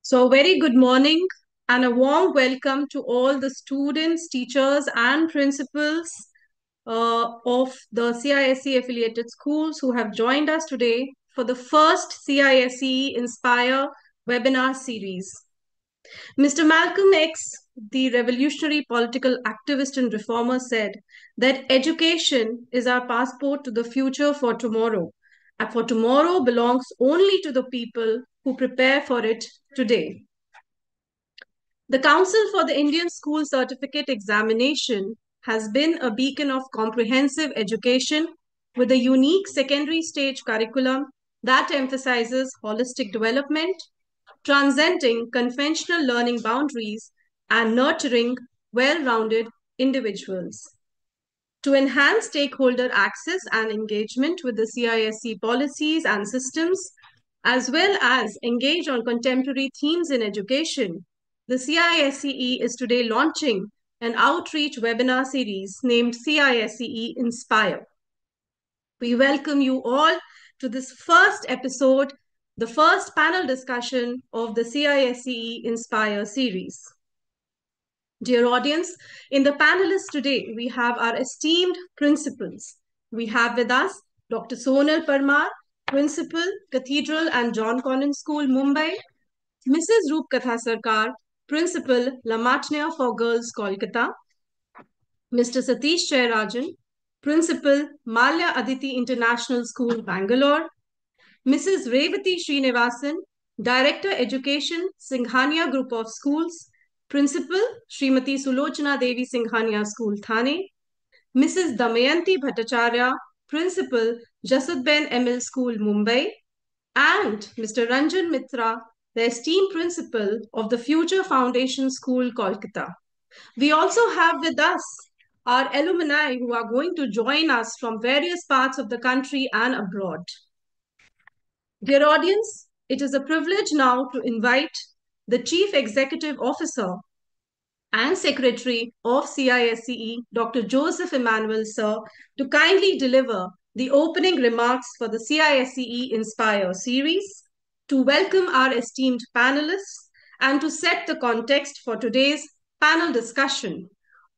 So, a very good morning and a warm welcome to all the students, teachers, and principals of the CISE affiliated schools who have joined us today for the first CISE Inspire webinar series. Mr. Malcolm X, the revolutionary political activist and reformer, said that education is our passport to the future for tomorrow, and for tomorrow belongs only to the people who prepare for it today. The Council for the Indian School Certificate Examination has been a beacon of comprehensive education with a unique secondary stage curriculum that emphasizes holistic development, transcending conventional learning boundaries, and nurturing well rounded individuals. To enhance stakeholder access and engagement with the CISC policies and systems, as well as engage on contemporary themes in education, the CISCE is today launching an outreach webinar series named CISCE Inspire. We welcome you all to this first episode, the first panel discussion of the CISCE Inspire series. Dear audience, in the panelists today, we have our esteemed principals. We have with us Dr. Sonal Parmar, Principal, Cathedral and John Connon School, Mumbai, Mrs. Roop Katha Sarkar, Principal, La Martiniere for Girls, Kolkata, Mr. Satish Jayarajan, Principal, Malya Aditi International School, Bangalore, Mrs. Revati Srinivasan, Director Education, Singhania Group of Schools, Principal, Srimati Sulochana Devi Singhania School, Thane, Mrs. Damayanti Bhattacharya, Principal, Jasudben ML School, Mumbai, and Mr. Ranjan Mitra, the esteemed Principal of the Future Foundation School, Kolkata. We also have with us our alumni who are going to join us from various parts of the country and abroad. Dear audience, it is a privilege now to invite the Chief Executive Officer and Secretary of CISCE, Dr. Joseph Emmanuel, sir, to kindly deliver the opening remarks for the CISCE Inspire series, to welcome our esteemed panelists, and to set the context for today's panel discussion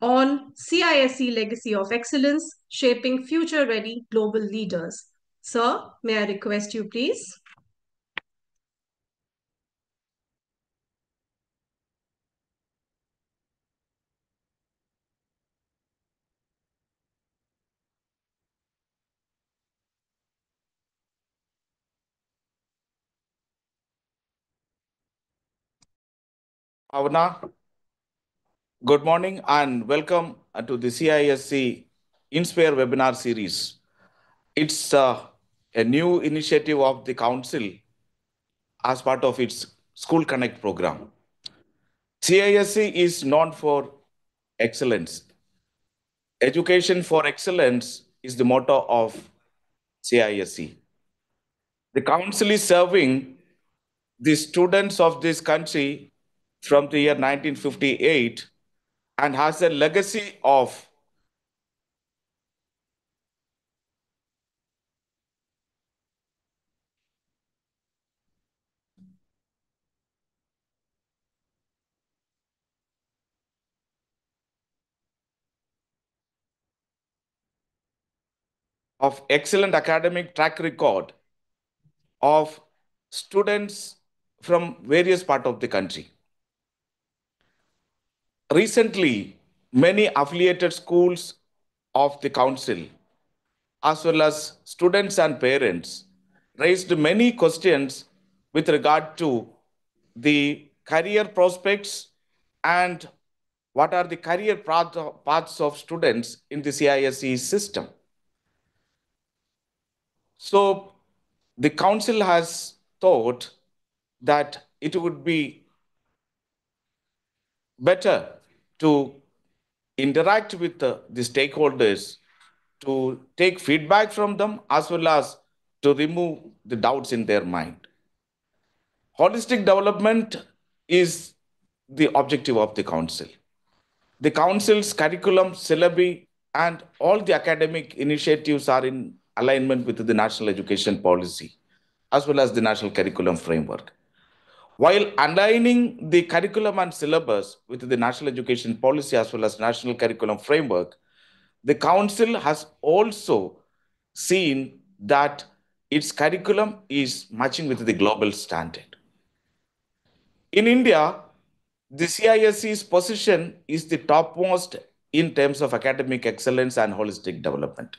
on CISE Legacy of Excellence, Shaping Future-Ready Global Leaders. Sir, may I request you, please? Avana, good morning and welcome to the CISC Inspire webinar series. It's a new initiative of the Council as part of its School Connect program. CISC is known for excellence. Education for excellence is the motto of CISC. The Council is serving the students of this country from the year 1958 and has a legacy of excellent academic track record of students from various parts of the country. Recently, many affiliated schools of the council, as well as students and parents, raised many questions with regard to the career prospects and what are the career paths of students in the CISE system. So the council has thought that it would be better to interact with the stakeholders, to take feedback from them, as well as to remove the doubts in their mind. Holistic development is the objective of the council. The council's curriculum, syllabi, and all the academic initiatives are in alignment with the national education policy as well as the national curriculum framework. While aligning the curriculum and syllabus with the national education policy as well as national curriculum framework, the council has also seen that its curriculum is matching with the global standard. In India, the CISE's position is the topmost in terms of academic excellence and holistic development.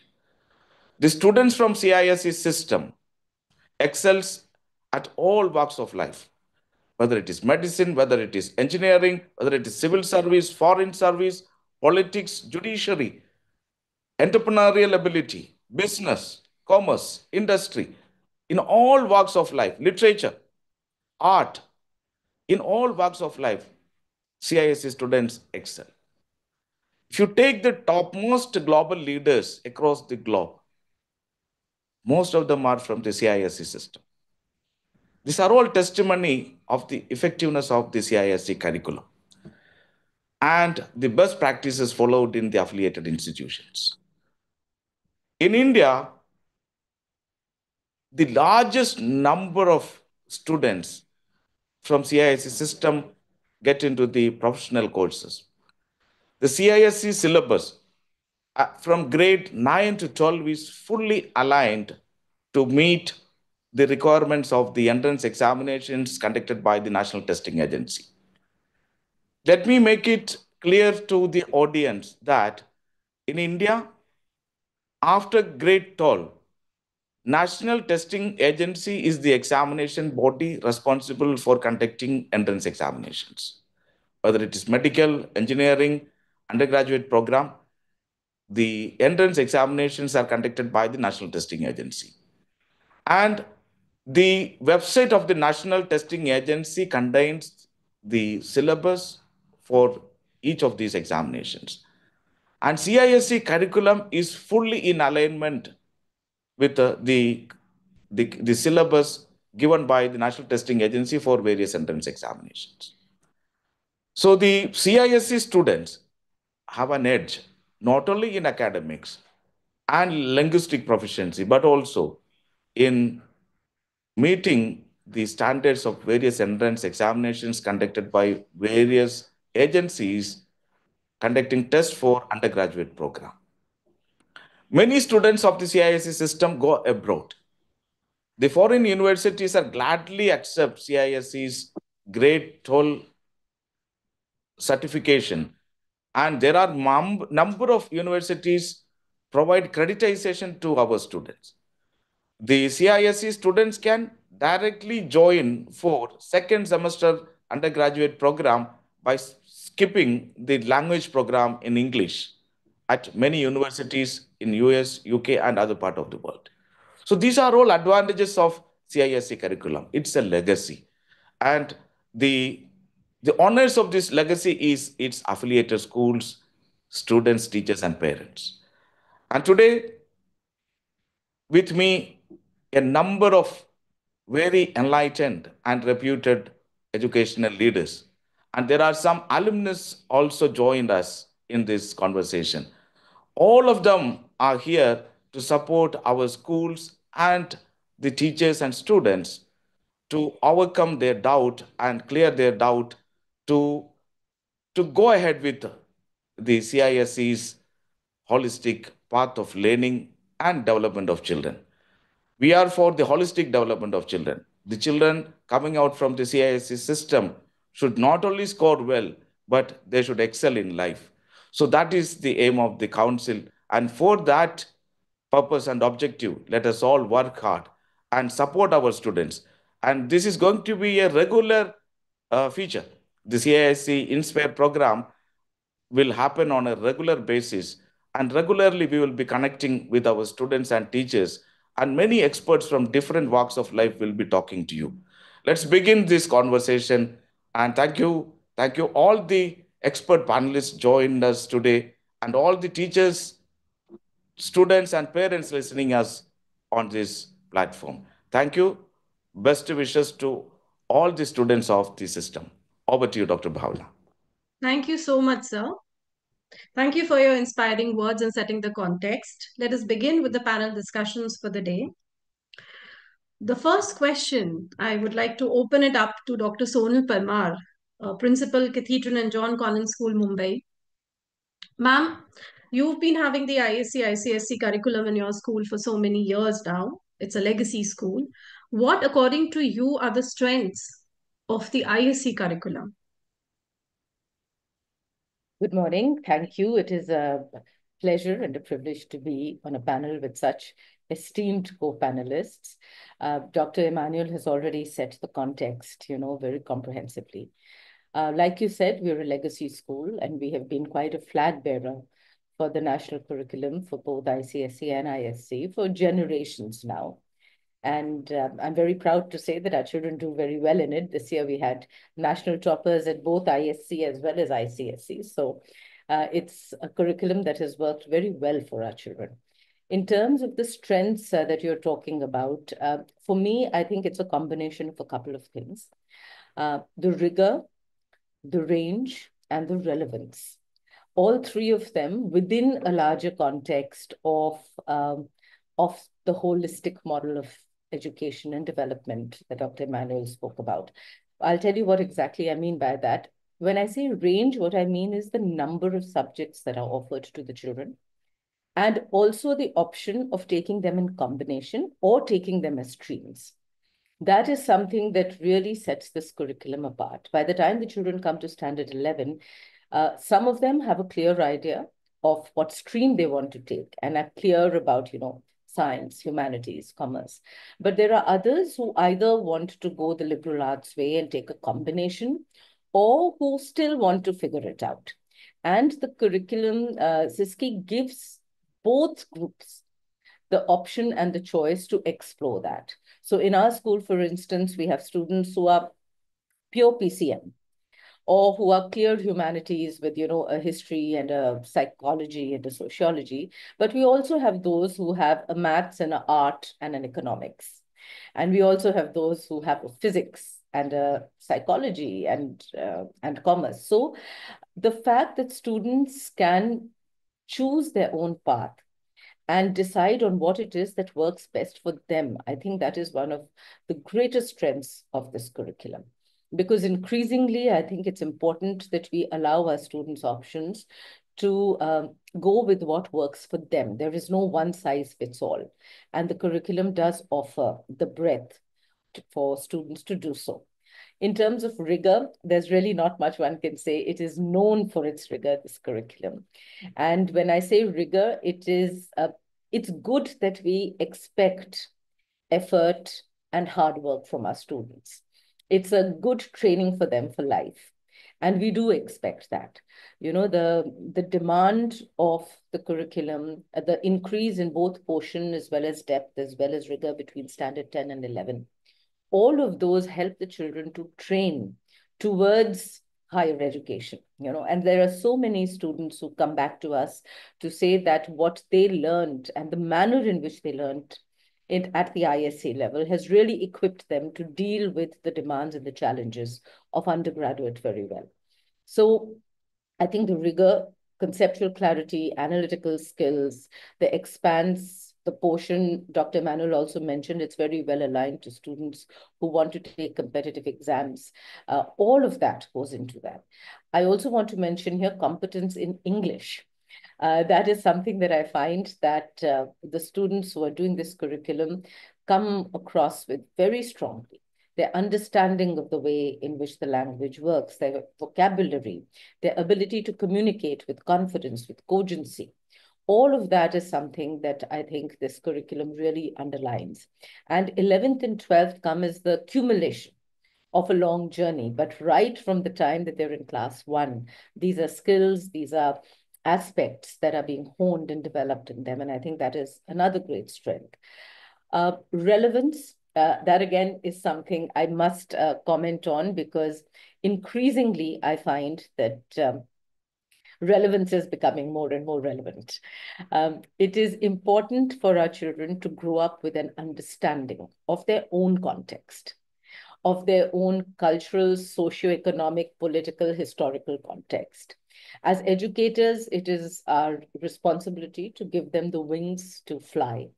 The students from CISE system excels at all walks of life, whether it is medicine, whether it is engineering, whether it is civil service, foreign service, politics, judiciary, entrepreneurial ability, business, commerce, industry, in all walks of life, literature, art, in all walks of life, CISE students excel. If you take the topmost global leaders across the globe, most of them are from the CISE system. These are all testimony of the effectiveness of the CISE curriculum and the best practices followed in the affiliated institutions. In India, the largest number of students from CISE system get into the professional courses. The CISE syllabus from grade 9 to 12 is fully aligned to meet the requirements of the entrance examinations conducted by the National Testing Agency. Let me make it clear to the audience that in India, after grade 12, National Testing Agency is the examination body responsible for conducting entrance examinations. Whether it is medical, engineering, undergraduate program, the entrance examinations are conducted by the National Testing Agency. And the website of the National Testing Agency contains the syllabus for each of these examinations. And CISE curriculum is fully in alignment with the syllabus given by the National Testing Agency for various entrance examinations. So the CISE students have an edge not only in academics and linguistic proficiency, but also in meeting the standards of various entrance examinations conducted by various agencies conducting tests for undergraduate program. Many students of the CISE system go abroad. The foreign universities are gladly accept CISE's grade 12 certification, and there are number of universities provide creditization to our students. The CISE students can directly join for second semester undergraduate program by skipping the language program in English at many universities in US, UK, and other part of the world. So these are all advantages of CISE curriculum. It's a legacy. And the, the honors of this legacy is its affiliated schools, students, teachers, and parents. And today, with me, a number of very enlightened and reputed educational leaders. And there are some alumnus also joined us in this conversation. All of them are here to support our schools and the teachers and students to overcome their doubt and clear their doubt to, to go ahead with the CISE's holistic path of learning and development of children. We are for the holistic development of children. The children coming out from the CISE system should not only score well, but they should excel in life. So that is the aim of the council. And for that purpose and objective, let us all work hard and support our students. And this is going to be a regular feature. The CISC Inspire program will happen on a regular basis, and regularly we will be connecting with our students and teachers, and many experts from different walks of life will be talking to you. Let's begin this conversation, and thank you all the expert panelists joined us today, and all the teachers, students, and parents listening us on this platform. Thank you. Best wishes to all the students of the system. Over to you, Dr. Bhavna. Thank you so much, sir. Thank you for your inspiring words and setting the context. Let us begin with the panel discussions for the day. The first question, I would like to open it up to Dr. Sonal Parmar, Principal, Cathedral and John Connon School, Mumbai. Ma'am, you've been having the ISC ICSC curriculum in your school for so many years now. It's a legacy school. What, according to you, are the strengths of the ISC curriculum? Good morning. Thank you. It is a pleasure and a privilege to be on a panel with such esteemed co-panelists. Dr. Emmanuel has already set the context, very comprehensively. Like you said, we're a legacy school, and we have been quite a flag bearer for the national curriculum for both ICSE and ISC for generations now. And I'm very proud to say that our children do very well in it. This year we had national toppers at both ISC as well as ICSC. So it's a curriculum that has worked very well for our children. In terms of the strengths that you're talking about, for me, I think it's a combination of a couple of things. The rigor, the range, and the relevance. All three of them within a larger context of the holistic model of education and development that Dr. Emmanuel spoke about. I'll tell you what exactly I mean by that. When I say range, what I mean is the number of subjects that are offered to the children, and also the option of taking them in combination or taking them as streams. That is something that really sets this curriculum apart. By the time the children come to standard 11, some of them have a clear idea of what stream they want to take and are clear about, science, humanities, commerce. But there are others who either want to go the liberal arts way and take a combination, or who still want to figure it out. And the curriculum, CISCE gives both groups the option and the choice to explore that. So in our school, for instance, we have students who are pure PCM, or who are clear humanities with, a history and a psychology and a sociology. But we also have those who have a maths and an art and an economics. And we also have those who have a physics and a psychology and commerce. So the fact that students can choose their own path and decide on what it is that works best for them, I think that is one of the greatest strengths of this curriculum. Because increasingly, I think it's important that we allow our students options to go with what works for them. There is no one size fits all. And the curriculum does offer the breadth for students to do so. In terms of rigor, there's really not much one can say. It is known for its rigor, this curriculum. And when I say rigor, it's good that we expect effort and hard work from our students. It's a good training for them for life. And we do expect that. The demand of the curriculum, the increase in both portion as well as depth, as well as rigor between standard 10 and 11, all of those help the children to train towards higher education, and there are so many students who come back to us to say that what they learned and the manner in which they learned it at the ISC level has really equipped them to deal with the demands and the challenges of undergraduate very well. So I think the rigor, conceptual clarity, analytical skills, the expanse, the portion Dr. Manuel also mentioned, it's very well aligned to students who want to take competitive exams. All of that goes into that. I also want to mention here competence in English. That is something that I find that the students who are doing this curriculum come across with very strongly. Their understanding of the way in which the language works, their vocabulary, their ability to communicate with confidence, with cogency. All of that is something that I think this curriculum really underlines. And 11th and 12th come as the accumulation of a long journey. But right from the time that they're in class one, these are skills, these are aspects that are being honed and developed in them. And I think that is another great strength. Relevance, that again is something I must comment on, because increasingly I find that relevance is becoming more and more relevant. It is important for our children to grow up with an understanding of their own context, of their own cultural, socio-economic, political, historical context. As educators, it is our responsibility to give them the wings to fly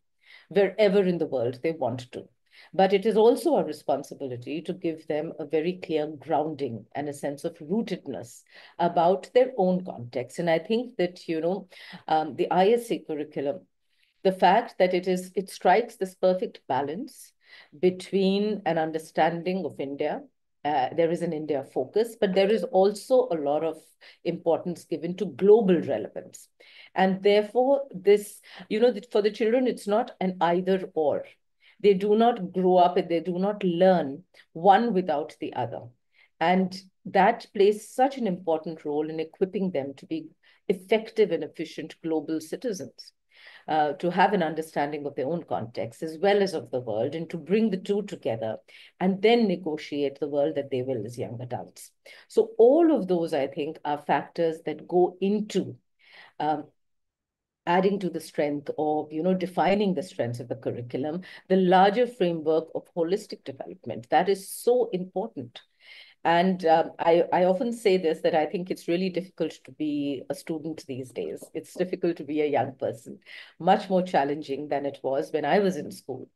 wherever in the world they want to. But it is also our responsibility to give them a very clear grounding and a sense of rootedness about their own context. And I think that, the ISC curriculum, the fact that it strikes this perfect balance between an understanding of India. There is an India focus, but there is also a lot of importance given to global relevance. And therefore, this, for the children, it's not an either or. They do not grow up and they do not learn one without the other. And that plays such an important role in equipping them to be effective and efficient global citizens. To have an understanding of their own context as well as of the world, and to bring the two together and then negotiate the world that they will as young adults. So all of those, I think, are factors that go into um, adding to the strength of, defining the strengths of the curriculum, the larger framework of holistic development. That is so important. And I often say this, that I think it's really difficult to be a student these days. It's difficult to be a young person, much more challenging than it was when I was in school.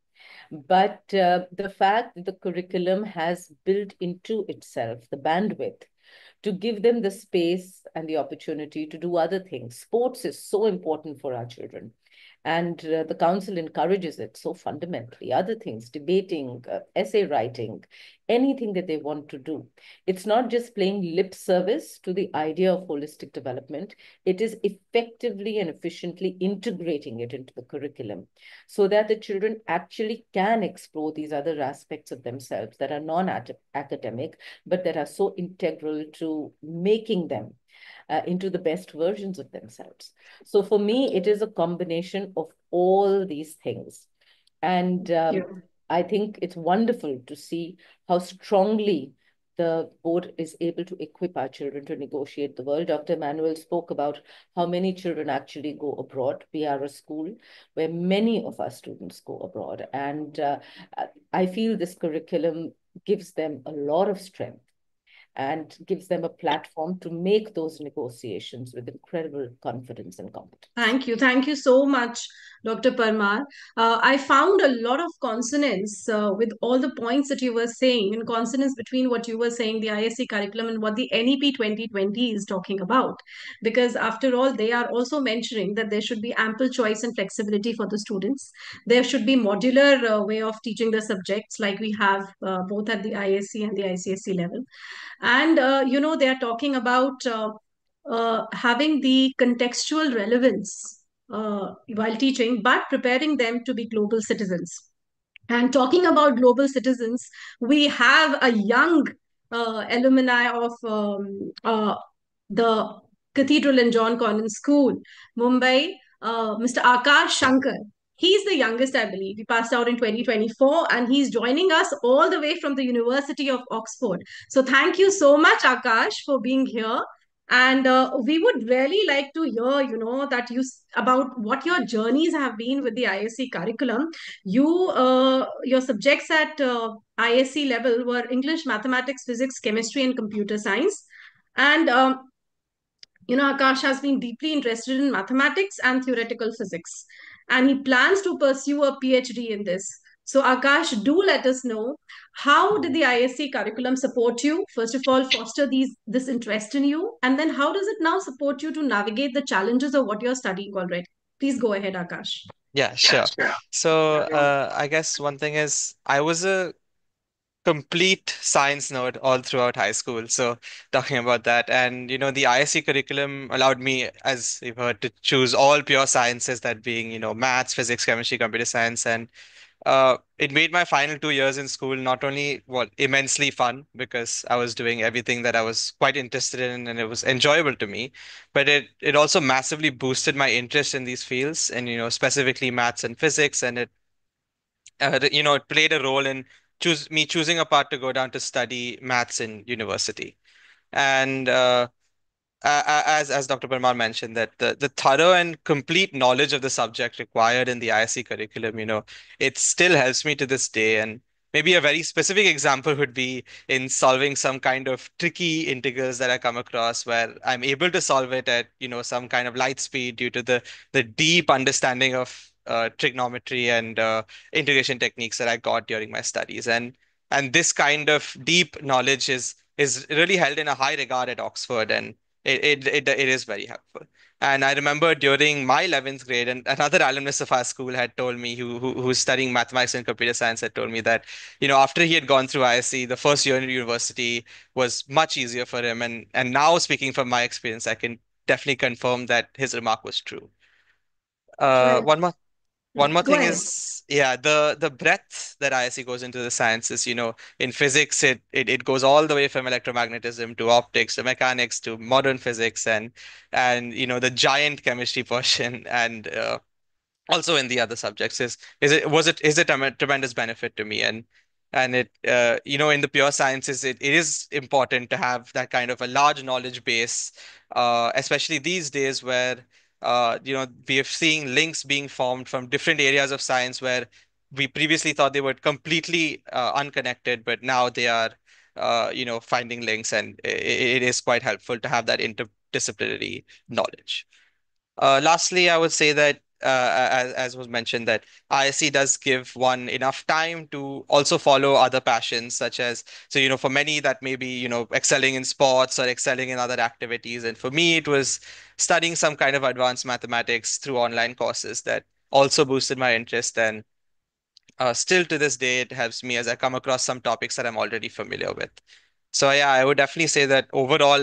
But the fact that the curriculum has built into itself the bandwidth to give them the space and the opportunity to do other things. Sports is so important for our children. And the council encourages it so fundamentally. Other things, debating, essay writing, anything that they want to do. It's not just playing lip service to the idea of holistic development. It is effectively and efficiently integrating it into the curriculum so that the children actually can explore these other aspects of themselves that are non-academic, but that are so integral to making them into the best versions of themselves. So for me, it is a combination of all these things. And I think it's wonderful to see how strongly the board is able to equip our children to negotiate the world. Dr. Manuel spoke about how many children actually go abroad. We are a school where many of our students go abroad. And I feel this curriculum gives them a lot of strength and gives them a platform to make those negotiations with incredible confidence and competence. Thank you. Thank you so much, Dr. Parmar. I found a lot of consonance with all the points that you were saying, in consonance between what you were saying, the ISC curriculum, and what the NEP 2020 is talking about. Because after all, they are also mentioning that there should be ample choice and flexibility for the students. There should be modular way of teaching the subjects like we have both at the ISC and the ICSE level. And, they are talking about having the contextual relevance while teaching, but preparing them to be global citizens. And talking about global citizens, we have a young alumni of the Cathedral and John Connon School, Mumbai, Mr. Akash Shankar. He's the youngest, I believe. He passed out in 2024, and he's joining us all the way from the University of Oxford. So thank you so much, Akash, for being here. And we would really like to hear, that about what your journeys have been with the ISC curriculum. Your subjects at ISC level were English, mathematics, physics, chemistry, and computer science. And Akash has been deeply interested in mathematics and theoretical physics, and he plans to pursue a PhD in this. So, Akash, do let us know, how did the ISC curriculum support you? First of all, foster this interest in you, and then how does it now support you to navigate the challenges of what you're studying already? Please go ahead, Akash. Yeah, sure. So, I guess one thing is I was a complete science nerd all throughout high school. So, talking about that, and the ISC curriculum allowed me, as you've heard, to choose all pure sciences, that being, maths, physics, chemistry, computer science, and it made my final 2 years in school not only immensely fun because I was doing everything that I was quite interested in and it was enjoyable to me, but it also massively boosted my interest in these fields and specifically maths and physics, and it played a role in choosing a path to go down to study maths in university. And as Dr. Parmar mentioned, that the thorough and complete knowledge of the subject required in the ISC curriculum, it still helps me to this day. And maybe a very specific example would be in solving some kind of tricky integrals that I come across where I'm able to solve it at, some kind of light speed due to the deep understanding of trigonometry and integration techniques that I got during my studies. And this kind of deep knowledge is really held in a high regard at Oxford, and it is very helpful. And I remember during my 11th grade, and another alumnus of our school had told me, who's studying mathematics and computer science, had told me that, after he had gone through ISC, the first year in university was much easier for him. And now, speaking from my experience, I can definitely confirm that his remark was true. Well, One more one more go thing ahead. is, yeah, the breadth that ISC goes into the sciences, in physics, it goes all the way from electromagnetism to optics to mechanics to modern physics, and the giant chemistry portion, and also in the other subjects is a tremendous benefit to me. And it in the pure sciences, it is important to have that kind of a large knowledge base, especially these days where we are seeing links being formed from different areas of science where we previously thought they were completely unconnected, but now they are finding links, and it is quite helpful to have that interdisciplinary knowledge. Lastly, I would say that, as was mentioned, that ISC does give one enough time to also follow other passions, such as, so, for many that may be, excelling in sports or excelling in other activities. And for me, it was studying some kind of advanced mathematics through online courses that also boosted my interest. And still to this day, it helps me as I come across some topics that I'm already familiar with. So yeah, I would definitely say that overall,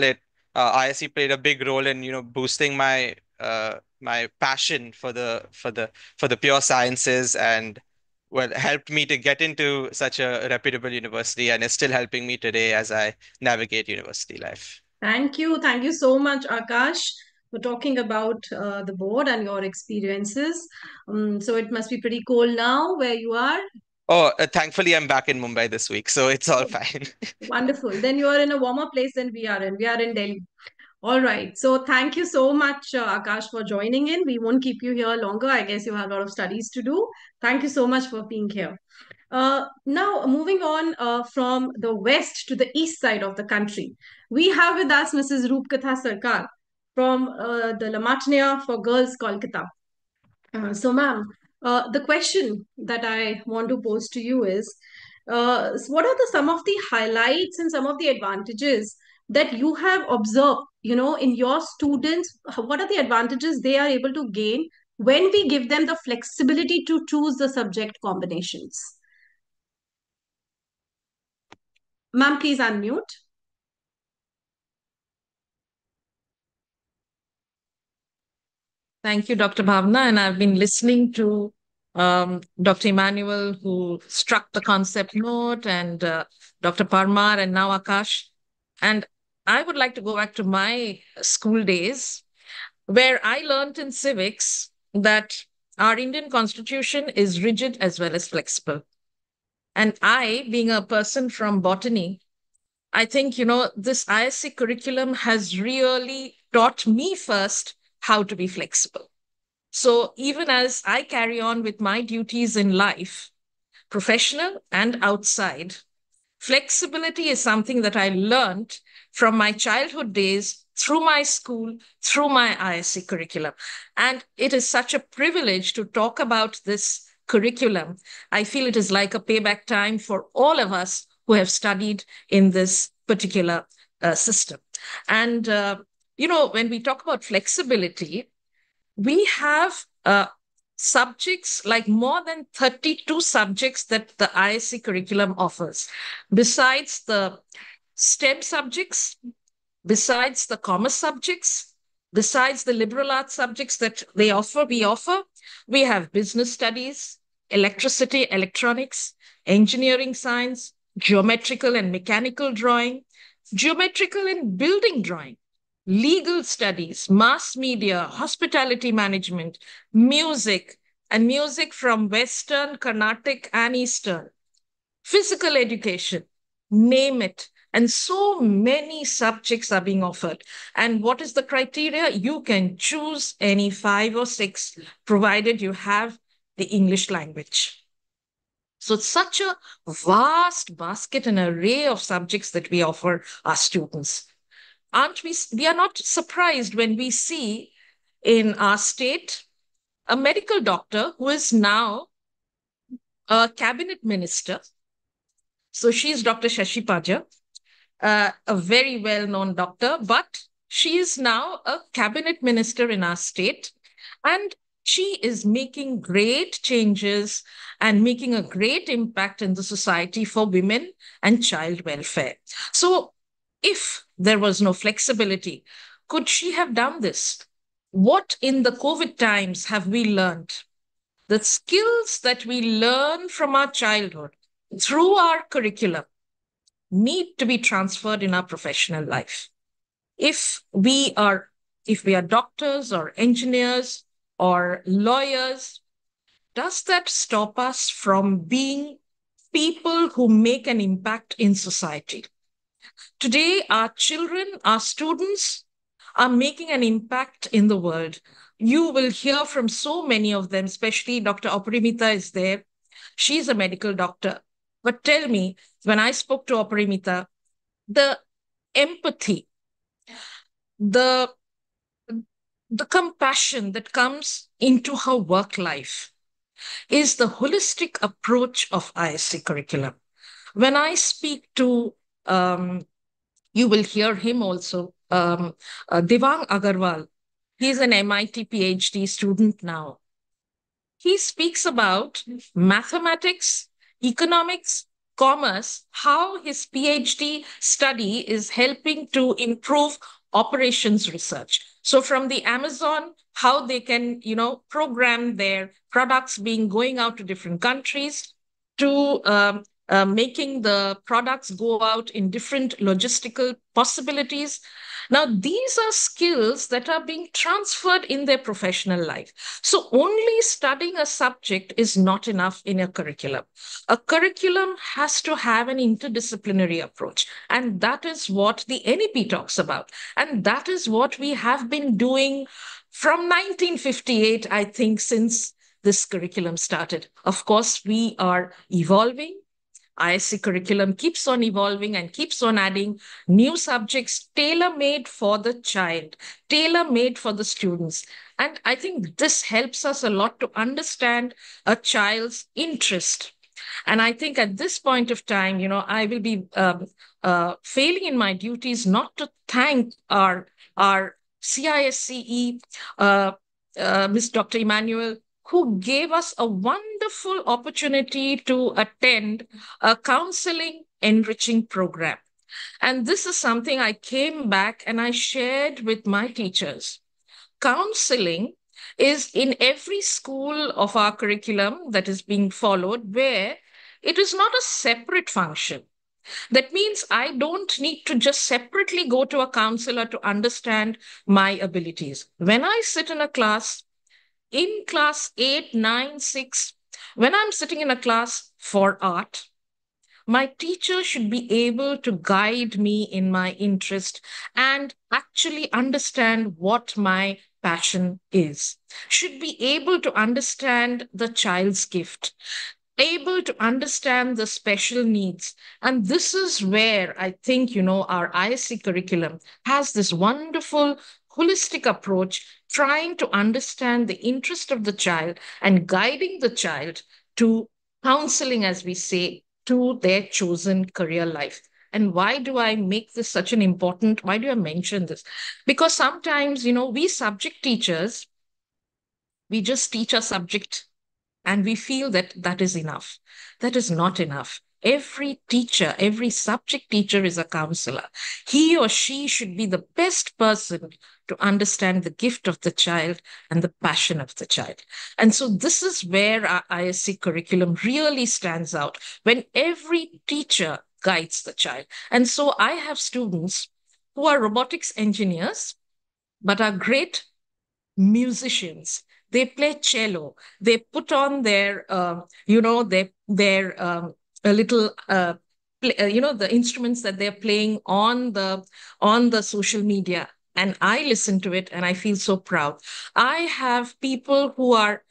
ISE played a big role in boosting my passion for the pure sciences, and well, helped me to get into such a reputable university, and is still helping me today as I navigate university life. Thank you. Thank you so much, Akash, for talking about the board and your experiences. So it must be pretty cold now where you are. Oh, thankfully, I'm back in Mumbai this week, so it's all Oh, fine. wonderful. Then you are in a warmer place than we are in. We are in Delhi. All right. So thank you so much, Akash, for joining in. We won't keep you here longer. I guess you have a lot of studies to do. Thank you so much for being here. Now, moving on from the west to the east side of the country, we have with us Mrs. Roopkatha Sarkar from the La Martiniere for Girls, Kolkata. So, ma'am, the question that I want to pose to you is, what are some of the highlights and some of the advantages that you have observed, in your students? What are the advantages they are able to gain when we give them the flexibility to choose the subject combinations? Ma'am, please unmute. Thank you, Dr. Bhavna. And I've been listening to Dr. Emmanuel, who struck the concept note, and Dr. Parmar, and now Akash. And I would like to go back to my school days, where I learned in civics that our Indian constitution is rigid as well as flexible. And I, being a person from botany, I think, this ISC curriculum has really taught me first how to be flexible. So even as I carry on with my duties in life, professional and outside, flexibility is something that I learned from my childhood days, through my school, through my ISC curriculum. And it is such a privilege to talk about this curriculum. I feel it is like a payback time for all of us who have studied in this particular system. And, when we talk about flexibility, we have subjects, like more than 32 subjects that the ISC curriculum offers. Besides the STEM subjects, besides the commerce subjects, besides the liberal arts subjects that we offer, we have business studies, electricity, electronics, engineering science, geometrical and mechanical drawing, geometrical and building drawing, legal studies, mass media, hospitality management, music, and music from Western, Carnatic, and Eastern, physical education, name it. And so many subjects are being offered. And what is the criteria? You can choose any 5 or 6, provided you have the English language. So it's such a vast basket and array of subjects that we offer our students. We are not surprised when we see in our state a medical doctor who is now a cabinet minister. So she's Dr. Shashi Paja, a very well-known doctor, but she is now a cabinet minister in our state, and she is making great changes and making a great impact in the society for women and child welfare. So if there was no flexibility, could she have done this? What in the COVID times have we learned? The skills that we learn from our childhood through our curriculum need to be transferred in our professional life. If we are doctors or engineers or lawyers, does that stop us from being people who make an impact in society? Today, our children, our students are making an impact in the world. You will hear from so many of them, especially Dr. Aparimita is there. She's a medical doctor. But tell me, when I spoke to Aparimita, the empathy, the compassion that comes into her work life is the holistic approach of ISC curriculum. When I speak to, you will hear him also, Devang Agarwal. He's an MIT PhD student now. He speaks about mathematics, economics, commerce, how his PhD study is helping to improve operations research. So from the Amazon, how they can, program their products being going out to different countries, to making the products go out in different logistical possibilities. Now, these are skills that are being transferred in their professional life. So only studying a subject is not enough in a curriculum. A curriculum has to have an interdisciplinary approach. And that is what the NEP talks about. And that is what we have been doing from 1958, I think, since this curriculum started. Of course, we are evolving. ISC curriculum keeps on evolving and keeps on adding new subjects tailor-made for the child, tailor-made for the students. And I think this helps us a lot to understand a child's interest. And I think at this point of time, I will be failing in my duties not to thank our CISCE, Ms. Dr. Emmanuel, who gave us a wonderful opportunity to attend a counseling enriching program. And this is something I came back and I shared with my teachers. Counseling is in every school of our curriculum that is being followed, where it is not a separate function. That means I don't need to just separately go to a counselor to understand my abilities. When I sit in a class, in class 8, 9, 6, when I'm sitting in a class for art, my teacher should be able to guide me in my interest and actually understand what my passion is, should be able to understand the child's gift, able to understand the special needs. And this is where I think, our ISC curriculum has this wonderful holistic approach, trying to understand the interest of the child and guiding the child to counseling, as we say, to their chosen career life. And why do I make this such an important, why do I mention this? Because sometimes, we subject teachers, we just teach a subject and we feel that that is enough. That is not enough. Every teacher, every subject teacher is a counselor. He or she should be the best person to understand the gift of the child and the passion of the child. And so this is where our ISC curriculum really stands out, when every teacher guides the child. And so I have students who are robotics engineers, but are great musicians. They play cello. They put on their, a little, the instruments that they're playing on the social media. And I listen to it and I feel so proud. I have people who are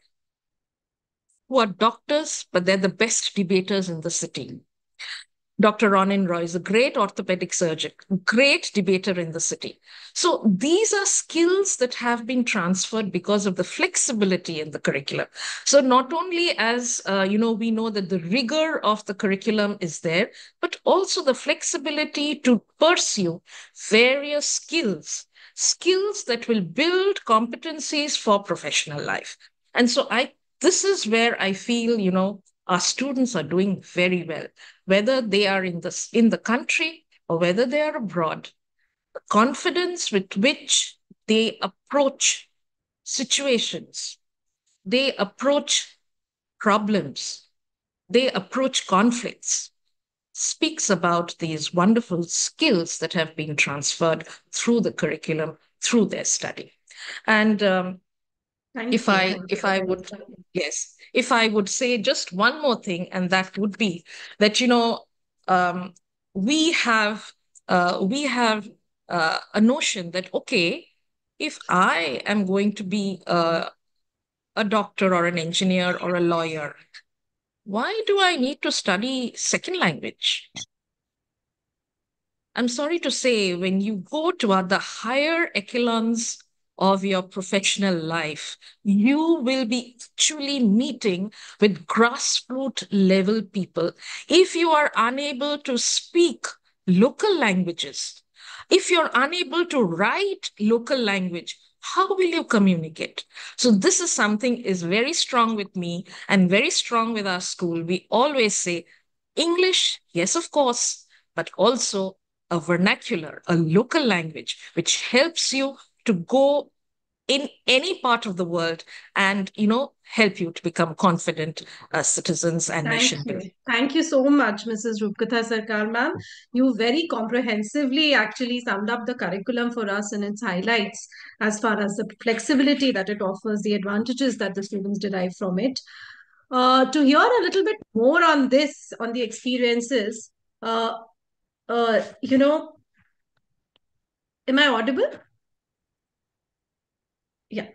doctors, but they're the best debaters in the city. Dr. Ronin Roy is a great orthopedic surgeon, great debater in the city. So these are skills that have been transferred because of the flexibility in the curriculum. So not only as we know that the rigor of the curriculum is there, but also the flexibility to pursue various skills that will build competencies for professional life. And so this is where I feel, our students are doing very well, whether they are in the country or whether they are abroad. The confidence with which they approach situations, they approach problems, they approach conflicts, speaks about these wonderful skills that have been transferred through the curriculum, through their study. And Thank you. Thank if you. I would, yes, if I would say just one more thing, and that would be that, um, we have a notion that, okay, if I am going to be a doctor or an engineer or a lawyer, why do I need to study second language? I'm sorry to say, when you go to the higher echelons of your professional life, you will be actually meeting with grassroots level people. If you are unable to speak local languages, if you're unable to write local language, how will you communicate? So this is something is very strong with me and very strong with our school. We always say English, yes, of course, but also a vernacular, a local language, which helps you to go in any part of the world and, help you to become confident citizens and Thank nation you. builders. Thank you so much, Mrs. Rupkatha Sarkar, ma'am. You very comprehensively actually summed up the curriculum for us and its highlights as far as the flexibility that it offers, the advantages that the students derive from it. To hear a little bit more on this, on the experiences, uh, uh, you know, am I audible? Yeah.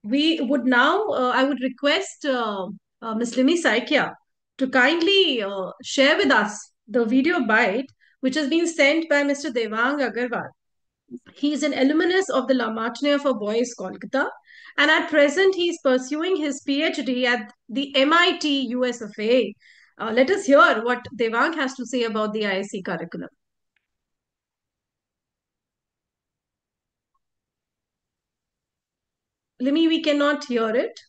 We would now, I would request Ms. Limi Saikia to kindly share with us the video bite which has been sent by Mr. Devang Agarwal. He is an alumnus of the La Martiniere for Boys, Kolkata, and at present he is pursuing his PhD at the MIT US of A. Let us hear what Devang has to say about the ISC curriculum. Limi, we cannot hear it.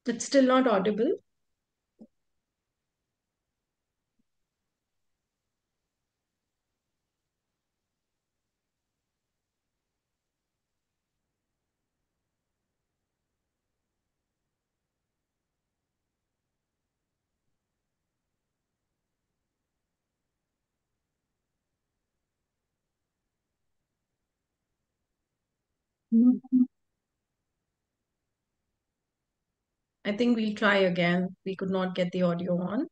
It's still not audible. I think we'll try again. We could not get the audio on.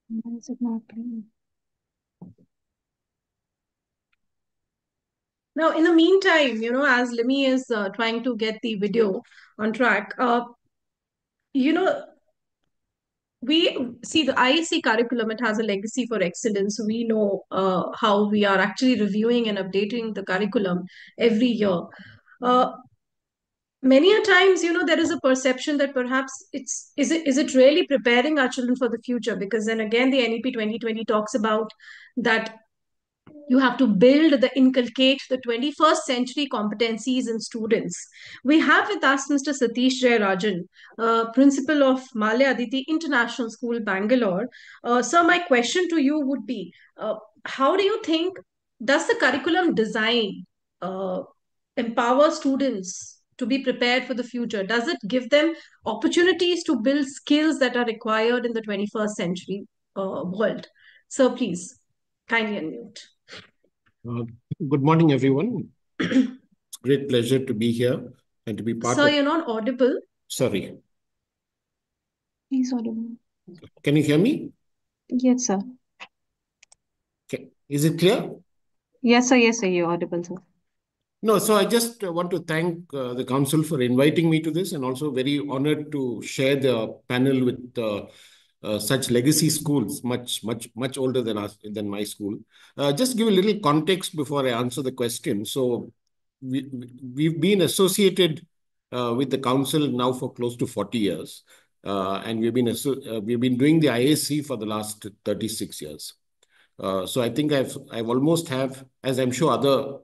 Why is it not playing? Now, in the meantime, as Limi is trying to get the video on track, you know, we see the ISC curriculum, it has a legacy for excellence. We know how we are actually reviewing and updating the curriculum every year. Uh, many a times, there is a perception that perhaps is it really preparing our children for the future? Because then again, the NEP 2020 talks about that you have to inculcate the 21st century competencies in students. We have with us Mr. Satish Jayarajan, principal of Malya Aditi International School, Bangalore. Sir, my question to you would be, how do you think, does the curriculum design empower students to be prepared for the future? Does it give them opportunities to build skills that are required in the 21st century world? Sir, please kindly unmute. Uh, Good morning, everyone. It's a great pleasure to be here and to be part Sir, of. you're not audible. Sorry, He's audible. can you hear me? Yes, sir. Okay. Is it clear? Yes, sir. Yes, sir. You're audible, sir. No, so I just want to thank the council for inviting me to this, and also very honored to share the panel with such legacy schools, much older than us, than my school. Just give a little context before I answer the question. So we've been associated with the council now for close to 40 years, and we've been doing the IAC for the last 36 years. So I think I've almost have, as I'm sure other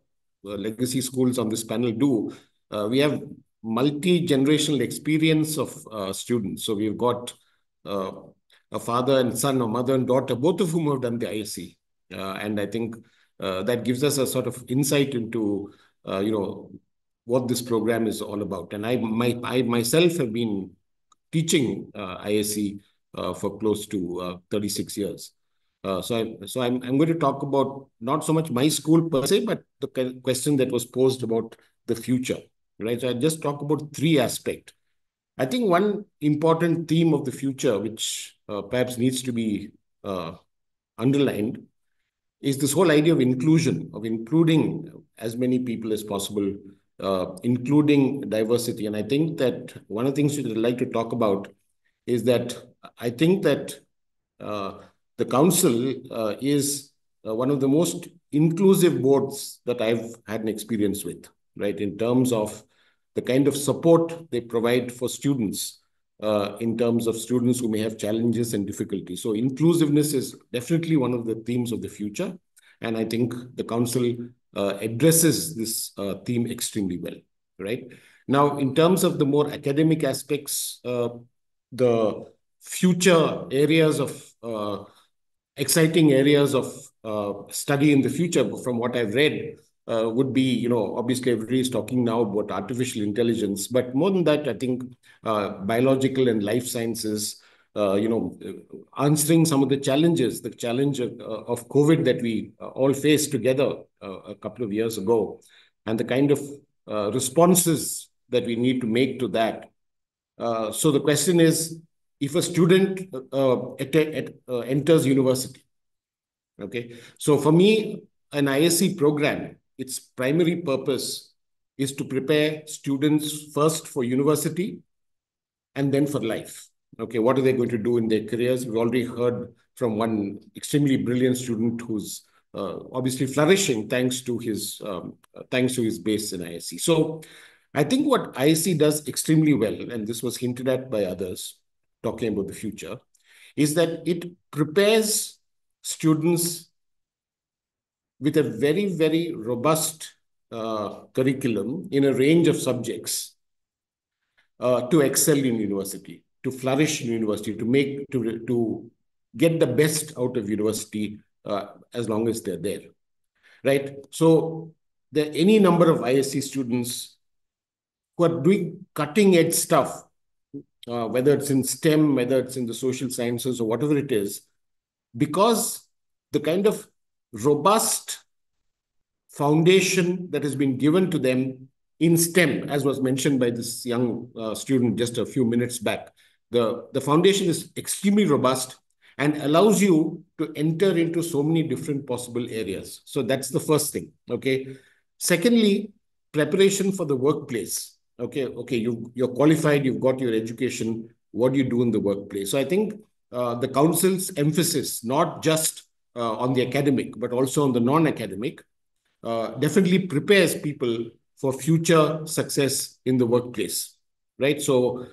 legacy schools on this panel do, we have multi-generational experience of students. So we've got uh, a father and son, or mother and daughter, both of whom have done the IAC. And I think that gives us a sort of insight into, what this program is all about. And I myself have been teaching IAC for close to 36 years. I'm going to talk about not so much my school per se, but the question that was posed about the future, right? So I just talk about three aspects. I think one important theme of the future, which perhaps needs to be underlined, is this whole idea of inclusion, of including as many people as possible, including diversity. And I think that one of the things that I'd like to talk about is that I think that the council is one of the most inclusive boards that I've had an experience with, right? In terms of the kind of support they provide for students, in terms of students who may have challenges and difficulties. So inclusiveness is definitely one of the themes of the future. And I think the council addresses this theme extremely well, right? Now, in terms of the more academic aspects, the future areas of exciting areas of study in the future, from what I've read, would be, obviously everybody is talking now about artificial intelligence, but more than that, I think biological and life sciences, answering some of the challenges, the challenge of COVID that we all faced together a couple of years ago, and the kind of responses that we need to make to that. So the question is, if a student enters university, okay, so for me, an ISC program, its primary purpose is to prepare students first for university and then for life. Okay, what are they going to do in their careers? We've already heard from one extremely brilliant student who's obviously flourishing thanks to his base in ISC. So I think what ISC does extremely well, and this was hinted at by others talking about the future, is that it prepares students with a very, very robust curriculum in a range of subjects to excel in university, to flourish in university, to get the best out of university as long as they're there, right? So there are any number of ISC students who are doing cutting edge stuff, whether it's in STEM, whether it's in the social sciences or whatever it is, because the kind of robust foundation that has been given to them in STEM, as was mentioned by this young student just a few minutes back, the foundation is extremely robust and allows you to enter into so many different possible areas. So that's the first thing, okay? Secondly, preparation for the workplace. Okay, you're qualified, you've got your education, what do you do in the workplace? So I think the council's emphasis, not just on the academic, but also on the non-academic, definitely prepares people for future success in the workplace, right? So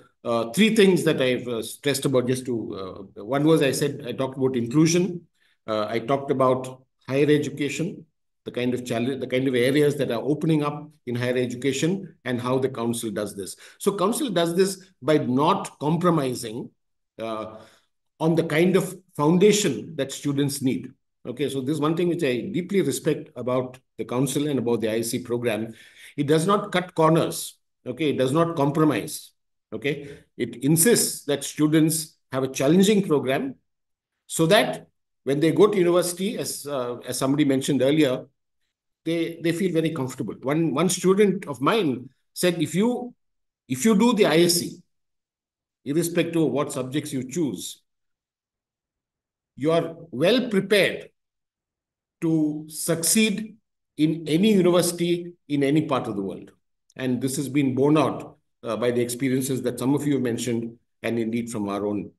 three things that I've stressed about just to, one was I said, I talked about inclusion. I talked about higher education, the kind of challenge, the kind of areas that are opening up in higher education and how the council does this. So council does this by not compromising uh, on the kind of foundation that students need. Okay, so this is one thing which I deeply respect about the council and about the ISC program. It does not cut corners. Okay, it does not compromise. Okay, it insists that students have a challenging program so that when they go to university, as somebody mentioned earlier, they feel very comfortable. One student of mine said, if you do the ISC, irrespective of what subjects you choose, you are well prepared to succeed in any university in any part of the world. And this has been borne out by the experiences that some of you mentioned, and indeed from our own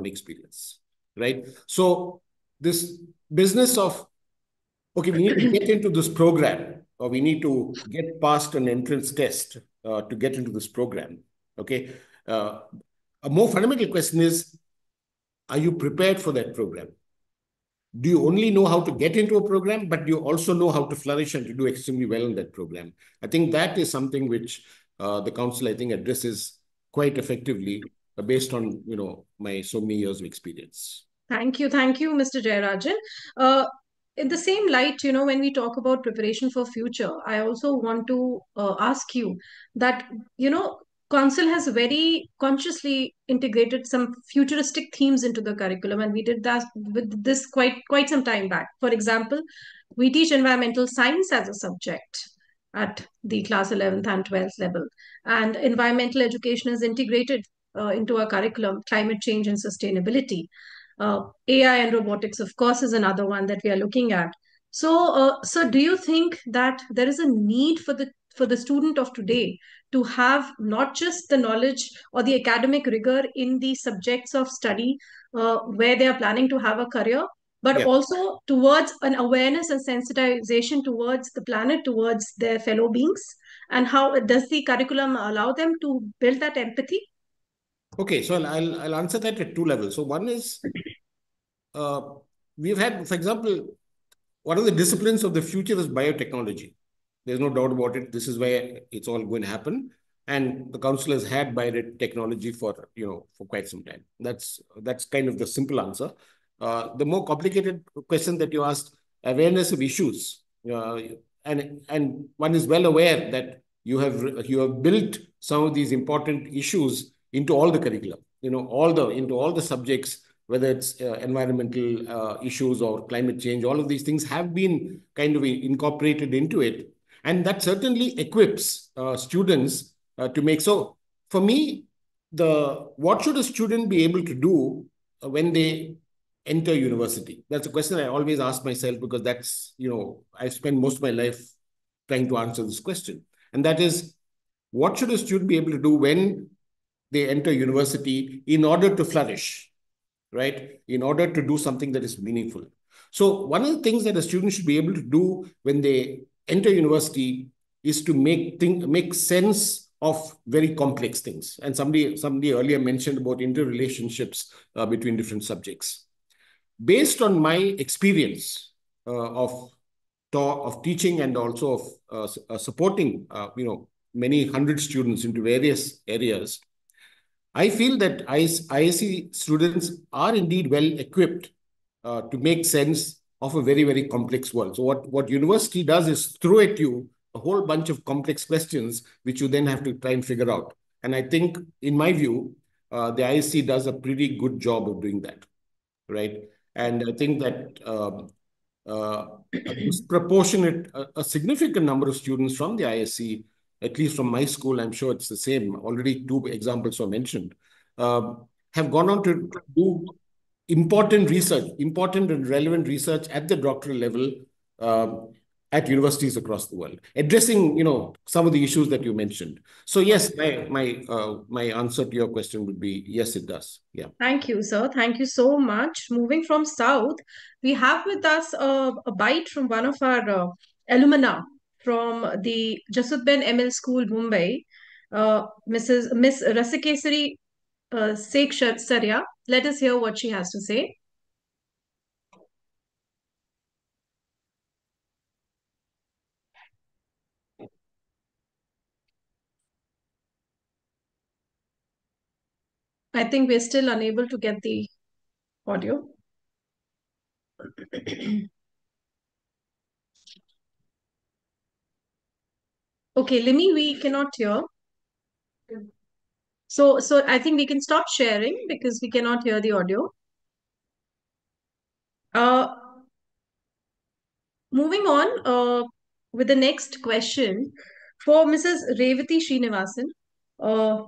experience, right? So this business of, okay, we need to get into this program, or we need to get past an entrance test to get into this program. Okay. A more fundamental question is, are you prepared for that program? Do you only know how to get into a program, but you also know how to flourish and to do extremely well in that program? I think that is something which the council, I think, addresses quite effectively based on, my so many years of experience. Thank you, Mr. Jayarajan. Uh, in the same light, when we talk about preparation for future, I also want to ask you that, Council has very consciously integrated some futuristic themes into the curriculum, and we did that with this quite some time back. For example, we teach environmental science as a subject at the class 11th and 12th level, and environmental education is integrated into our curriculum, climate change and sustainability. AI and robotics, of course, is another one that we are looking at. So do you think that there is a need for the student of today to have not just the knowledge or the academic rigor in the subjects of study where they are planning to have a career, but Yeah. also towards an awareness and sensitization towards the planet, towards their fellow beings? And how does the curriculum allow them to build that empathy? Okay, so I'll answer that at two levels. So one is uh, we've had, for example, one of the disciplines of the future is biotechnology. There's no doubt about it. This is where it's all going to happen. And the council has had biotechnology for quite some time. That's kind of the simple answer. The more complicated question that you asked, awareness of issues, and one is well aware that you have built some of these important issues into all the curriculum. Into all the subjects, whether it's environmental issues or climate change, all of these things have been kind of incorporated into it. And that certainly equips students to make. So for me, what should a student be able to do when they enter university? That's a question I always ask myself, because I spend most of my life trying to answer this question. And that is, what should a student be able to do when they enter university in order to flourish, right? In order to do something that is meaningful. So one of the things that a student should be able to do when they enter university is to make sense of very complex things. And somebody earlier mentioned about interrelationships between different subjects. Based on my experience of teaching and also of supporting many hundred students into various areas, I feel that ISC students are indeed well equipped to make sense of a very, very complex world. So what university does is throw at you a whole bunch of complex questions, which you then have to try and figure out. And I think, in my view, the ISC does a pretty good job of doing that, right? And I think that a disproportionate, a significant number of students from the ISC, at least from my school, I'm sure it's the same. Already two examples were mentioned, have gone on to do important research, important and relevant research at the doctoral level at universities across the world, addressing some of the issues that you mentioned. So yes, my answer to your question would be yes, it does. Yeah. Thank you, sir. Thank you so much. Moving from South, we have with us a bite from one of our alumni. from the Jasudben ML School, Mumbai, Miss Rasikesari Sheikh Sarya. Let us hear what she has to say. I think we're still unable to get the audio. Okay, Limi, we cannot hear. So I think we can stop sharing because we cannot hear the audio. Uh, Moving on with the next question for Mrs. Revati Srinivasan.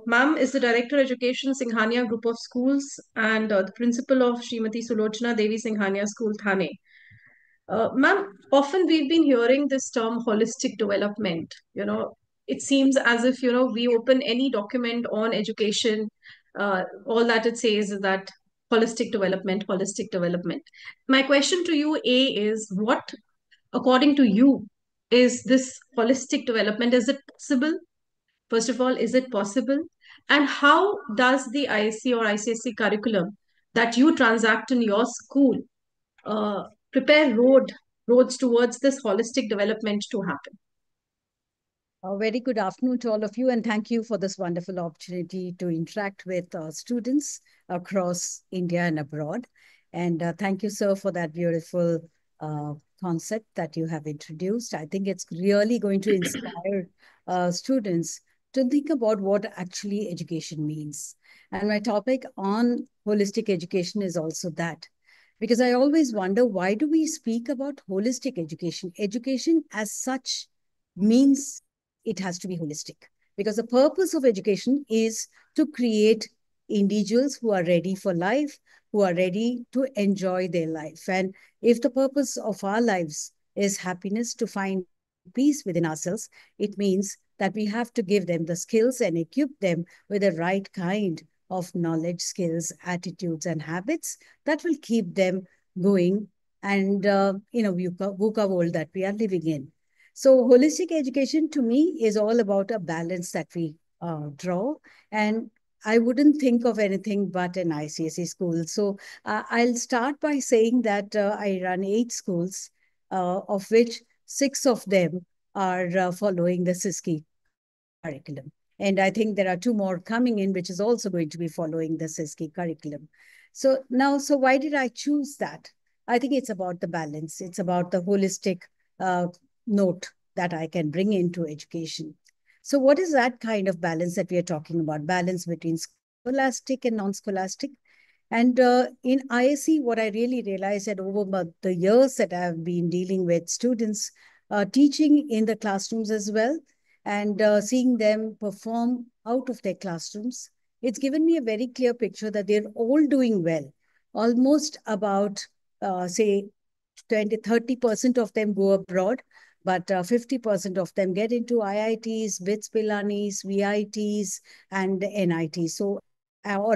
Ma'am is the Director Education Singhania Group of Schools and the Principal of Srimati Sulochana Devi Singhania School, Thane. Ma'am, often we've been hearing this term holistic development. It seems as if, we open any document on education, all that it says is that holistic development, holistic development. My question to you, A, is what, according to you, is this holistic development? Is it possible? First of all, is it possible? And how does the ISC or ICSC curriculum that you transact in your school uh, prepare roads towards this holistic development to happen? A very good afternoon to all of you, and thank you for this wonderful opportunity to interact with students across India and abroad. And thank you, sir, for that beautiful concept that you have introduced. I think it's really going to inspire students to think about what actually education means. And my topic on holistic education is also that. Because I always wonder, why do we speak about holistic education? Education as such means it has to be holistic, because the purpose of education is to create individuals who are ready for life, who are ready to enjoy their life. And if the purpose of our lives is happiness, to find peace within ourselves, it means that we have to give them the skills and equip them with the right kind of knowledge, skills, attitudes, and habits that will keep them going and VUCA world that we are living in. So holistic education to me is all about a balance that we draw. And I wouldn't think of anything but an ICSE school. So I'll start by saying that I run 8 schools, of which 6 of them are following the CISCE curriculum. And I think there are 2 more coming in, which is also going to be following the CISCE curriculum. So why did I choose that? I think it's about the balance. It's about the holistic uh, note that I can bring into education. So what is that kind of balance that we are talking about? Balance between scholastic and non-scholastic. And in ISC, what I really realized that over the years that I've been dealing with students, teaching in the classrooms as well, and seeing them perform out of their classrooms, it's given me a very clear picture that they're all doing well. Almost about, say, 30% of them go abroad, but 50% of them get into IITs, BITS Pilanis, VITs, and NITs, or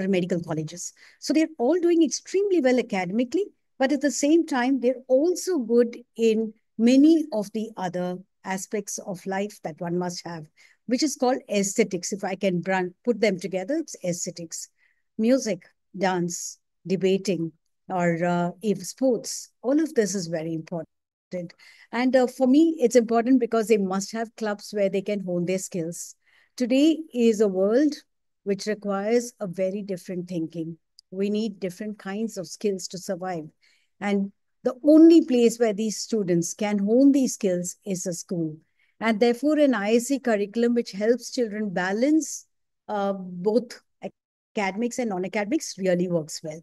medical colleges. So they're all doing extremely well academically, but at the same time, they're also good in many of the other aspects of life that one must have, which is called aesthetics. If I can put them together, it's aesthetics: music, dance, debating, or if sports. All of this is very important. And for me, it's important because they must have clubs where they can hone their skills. Today is a world which requires a very different thinking. We need different kinds of skills to survive. And the only place where these students can hone these skills is a school. And therefore, an ISC curriculum which helps children balance both academics and non-academics really works well.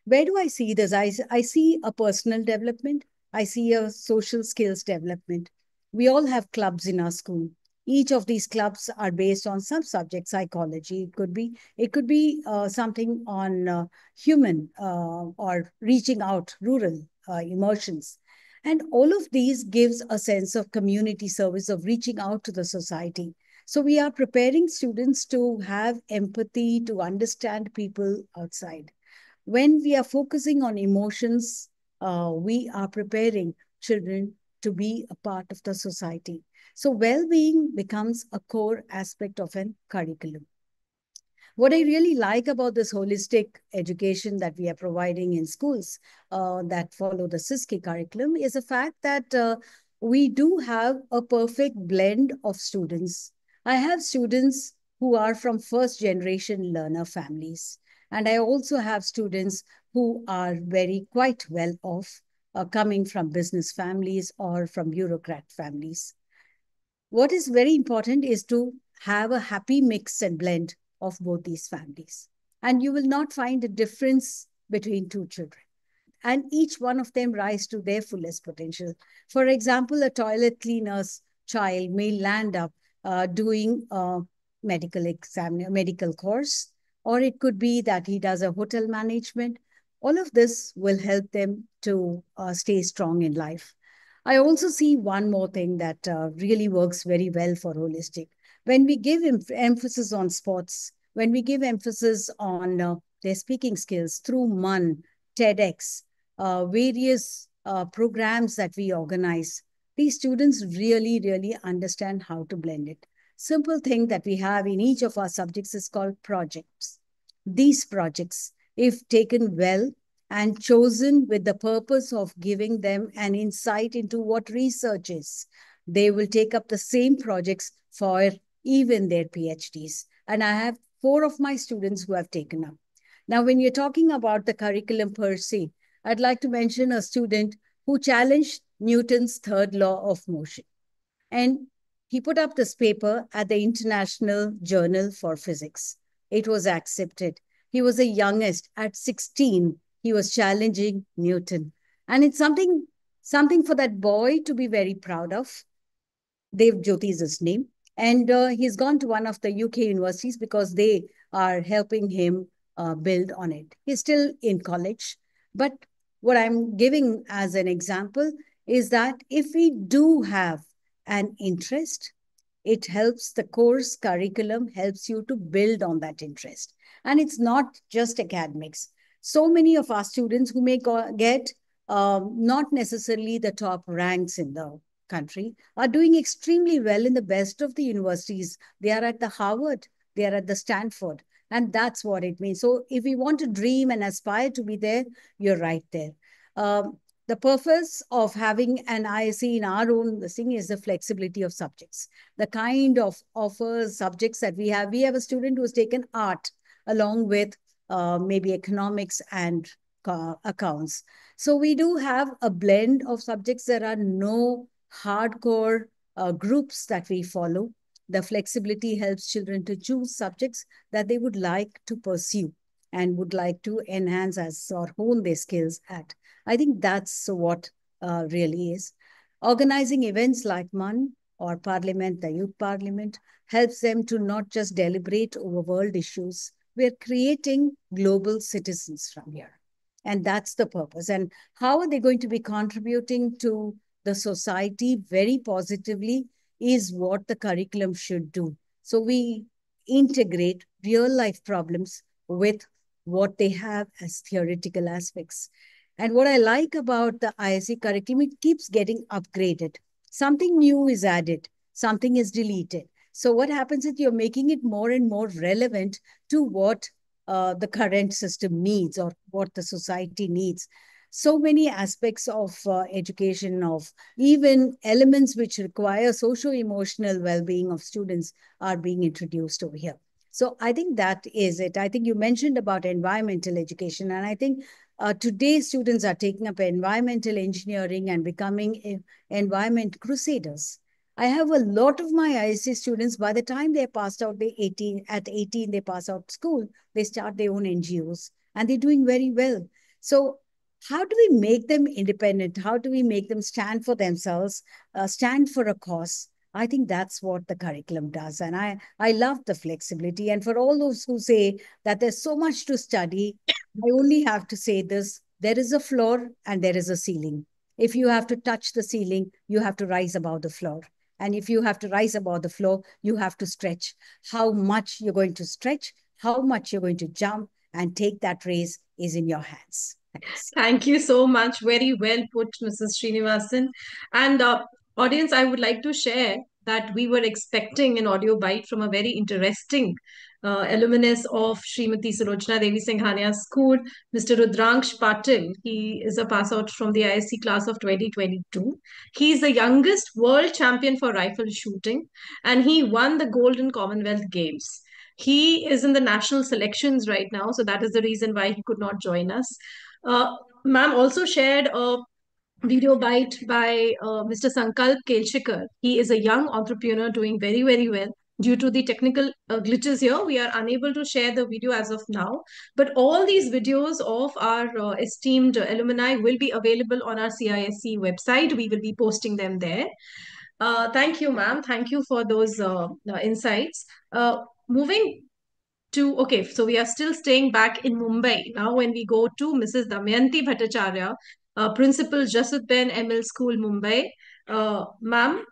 Where do I see this? I see a personal development. I see a social skills development. We all have clubs in our school. Each of these clubs are based on some subject, psychology. It could be something on human or reaching out, rural emotions. And all of these gives a sense of community service, of reaching out to the society. So we are preparing students to have empathy, to understand people outside. When we are focusing on emotions, we are preparing children to be a part of the society. So well-being becomes a core aspect of an curriculum. What I really like about this holistic education that we are providing in schools that follow the CISCE curriculum is the fact that we do have a perfect blend of students. I have students who are from first generation learner families. And I also have students who are very quite well off, coming from business families or from bureaucrat families. What is very important is to have a happy mix and blend of both these families. And you will not find a difference between two children. And each one of them rise to their fullest potential. For example, a toilet cleaner's child may land up doing a medical course, or it could be that he does a hotel management. All of this will help them to stay strong in life. I also see one more thing that really works very well for holistic. When we give emphasis on sports, when we give emphasis on their speaking skills through MUN, TEDx, various programs that we organize, these students really, really understand how to blend it. Simple thing that we have in each of our subjects is called projects. These projects, if taken well, and chosen with the purpose of giving them an insight into what research is. They will take up the same projects for even their PhDs. And I have 4 of my students who have taken up. Now, when you're talking about the curriculum per se, I'd like to mention a student who challenged Newton's third law of motion. And he put up this paper at the International Journal for Physics. It was accepted. He was the youngest at 16. He was challenging Newton. And it's something for that boy to be very proud of. Dev Jyoti is his name. And he's gone to one of the UK universities because they are helping him build on it. He's still in college. But what I'm giving as an example is that if we do have an interest, it helps the course curriculum, helps you to build on that interest. And it's not just academics. So many of our students who may get not necessarily the top ranks in the country are doing extremely well in the best of the universities. They are at the Harvard, they are at the Stanford, and that's what it means. So if we want to dream and aspire to be there, you're right there. The purpose of having an ISE in our own thing is the flexibility of subjects. The kind of offers subjects that we have. We have a student who has taken art along with maybe economics and accounts. So we do have a blend of subjects. There are no hardcore groups that we follow. The flexibility helps children to choose subjects that they would like to pursue and would like to enhance as or hone their skills at. I think that's what really is. Organizing events like MUN or Parliament, the Youth Parliament, helps them to not just deliberate over world issues. We're creating global citizens from here. And that's the purpose. And how are they going to be contributing to the society very positively is what the curriculum should do. So we integrate real life problems with what they have as theoretical aspects. And what I like about the ISE curriculum, it keeps getting upgraded. Something new is added, something is deleted. So what happens is you're making it more and more relevant to what the current system needs or what the society needs. So many aspects of education, of even elements which require socio-emotional well-being of students are being introduced over here. So I think that is it. I think you mentioned about environmental education, and I think today students are taking up environmental engineering and becoming environment crusaders. I have a lot of my ISC students, by the time they're passed out, at 18, they pass out school, they start their own NGOs, and they're doing very well. So how do we make them independent? How do we make them stand for themselves, stand for a cause? I think that's what the curriculum does. And I love the flexibility. And for all those who say that there's so much to study, I only have to say this: there is a floor and there is a ceiling. If you have to touch the ceiling, you have to rise above the floor. And if you have to rise above the floor, you have to stretch. How much you're going to stretch, how much you're going to jump and take that race is in your hands. Thanks. Thank you so much. Very well put, Mrs. Srinivasan. And audience, I would like to share that we were expecting an audio bite from a very interesting alumnus of Srimati Sarojana Devi Singhania's school, Mr. Rudraksh Patil. He is a pass out from the ISC class of 2022. He is the youngest world champion for rifle shooting, and he won the gold in Commonwealth Games. He is in the national selections right now, so that is the reason why he could not join us. Uh, Ma'am also shared a video bite by Mr. Sankalp Kelshikar. He is a young entrepreneur doing very, very well. Due to the technical glitches here, we are unable to share the video as of now. But all these videos of our esteemed alumni will be available on our CISC website. We will be posting them there. Thank you, ma'am. Thank you for those insights. Moving okay, so we are still staying back in Mumbai. Now, when we go to Mrs. Damayanti Bhattacharya, Principal Jasudben ML School, Mumbai. Ma'am,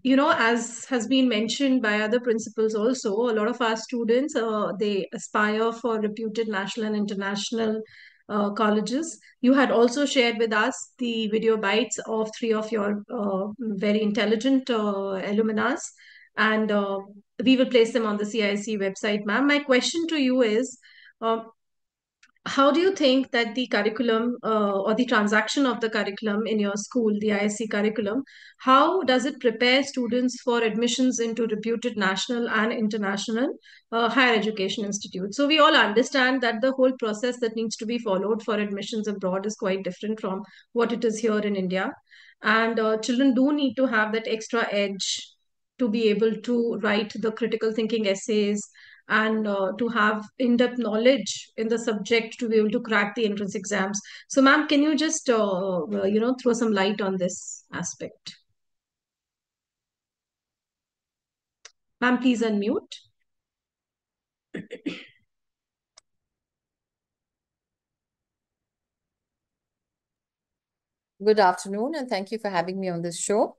as has been mentioned by other principals also, a lot of our students, they aspire for reputed national and international colleges. You had also shared with us the video bites of three of your very intelligent alumni, and we will place them on the CIC website, ma'am. My question to you is, um, how do you think that the curriculum or the transaction of the curriculum in your school, the ISC curriculum, how does it prepare students for admissions into reputed national and international higher education institutes? So we all understand that the whole process that needs to be followed for admissions abroad is quite different from what it is here in India. And children do need to have that extra edge to be able to write the critical thinking essays and to have in-depth knowledge in the subject to be able to crack the entrance exams. So, ma'am, can you just throw some light on this aspect? Ma'am, please unmute. Good afternoon, and thank you for having me on this show.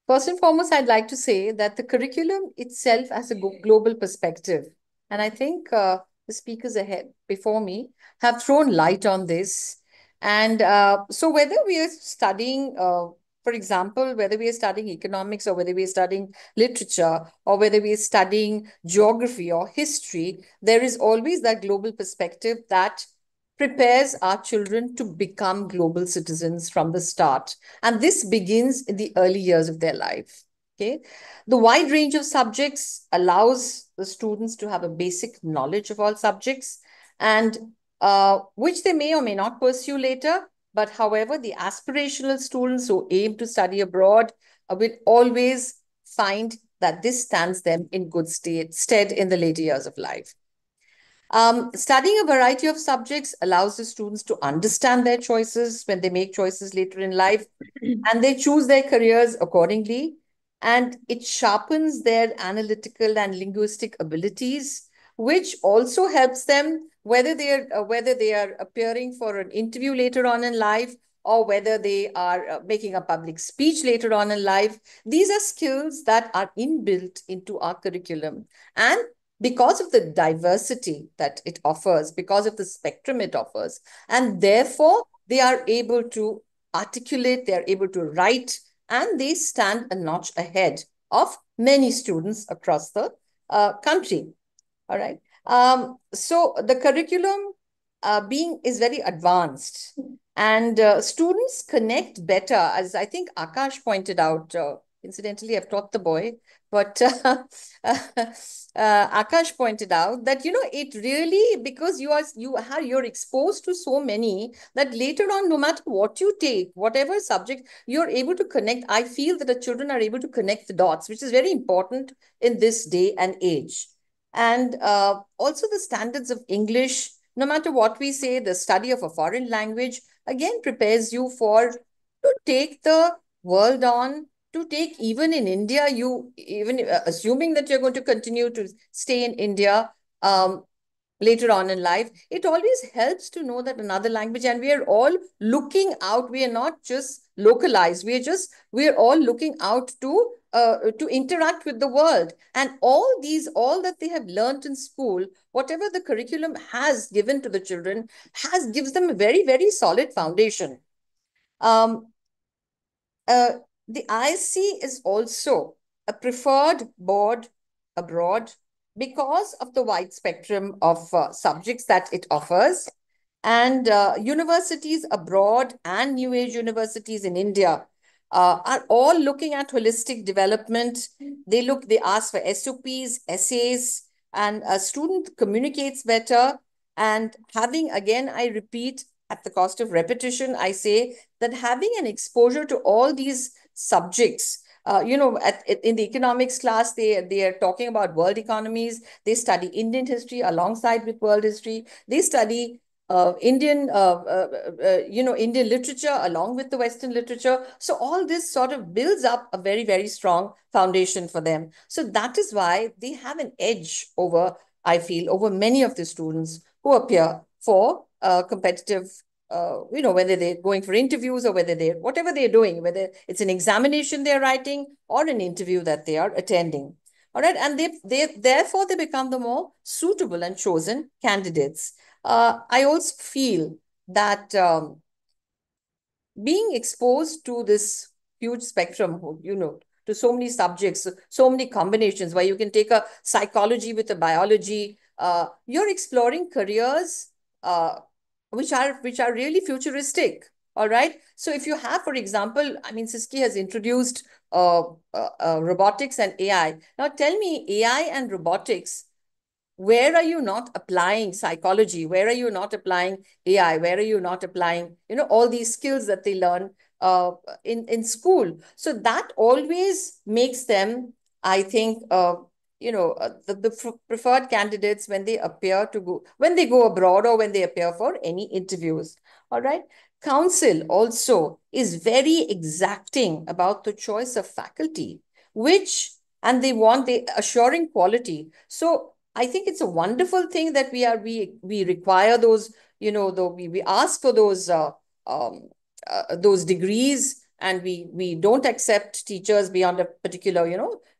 First and foremost, I'd like to say that the curriculum itself has a global perspective. And I think the speakers ahead before me have thrown light on this. And so whether we are studying, for example, whether we are studying economics or whether we are studying literature or whether we are studying geography or history, there is always that global perspective that prepares our children to become global citizens from the start. And this begins in the early years of their life. Okay. The wide range of subjects allows the students to have a basic knowledge of all subjects, and which they may or may not pursue later. But however, the aspirational students who aim to study abroad will always find that this stands them in good stead in the later years of life. Studying a variety of subjects allows the students to understand their choices when they make choices later in life, and they choose their careers accordingly. And it sharpens their analytical and linguistic abilities, which also helps them whether they are appearing for an interview later on in life or whether they are making a public speech later on in life. These are skills that are inbuilt into our curriculum. And because of the diversity that it offers, because of the spectrum it offers, and therefore they are able to articulate, they are able to write, and they stand a notch ahead of many students across the country. All right. So the curriculum is very advanced, and students connect better, as I think Akash pointed out. Incidentally, I've taught the boy, but Akash pointed out that it really, because you're exposed to so many that later on, no matter what you take, whatever subject, you're able to connect. I feel that the children are able to connect the dots, which is very important in this day and age. And also the standards of English, no matter what we say, the study of a foreign language, again, prepares you to take the world on, to take even in India, you even assuming that you're going to continue to stay in India, later on in life, it always helps to know that another language, and we are all looking out. We are not just localized. We are all looking out to interact with the world. And all that they have learned in school, whatever the curriculum has given to the children, gives them a very, very solid foundation. Um, uh, the ISC is also a preferred board abroad because of the wide spectrum of subjects that it offers. And universities abroad and New Age universities in India are all looking at holistic development. They ask for SOPs, essays, and a student communicates better. And having, again, I repeat, at the cost of repetition, I say that having an exposure to all these subjects, in the economics class, they are talking about world economies. They study Indian history alongside with world history. They study Indian literature along with the Western literature. So all this sort of builds up a very, very strong foundation for them. So that is why they have an edge over, I feel, over many of the students who appear for competitive, whether they're going for interviews or whatever they're doing, whether it's an examination they're writing or an interview that they are attending. All right. And therefore they become the more suitable and chosen candidates. I also feel that being exposed to this huge spectrum, to so many subjects, so many combinations, where you can take a psychology with a biology, you're exploring careers which are really futuristic. All right. So if you have, for example, I mean, CISCE has introduced robotics and AI. Now tell me, AI and robotics, where are you not applying psychology? Where are you not applying AI? Where are you not applying, all these skills that they learn in school? So that always makes them, I think, the preferred candidates when when they go abroad or when they appear for any interviews. All right. Council also is very exacting about the choice of faculty, and they want the assuring quality. So I think it's a wonderful thing that we require those, we ask for um, those degrees, and we don't accept teachers beyond a particular,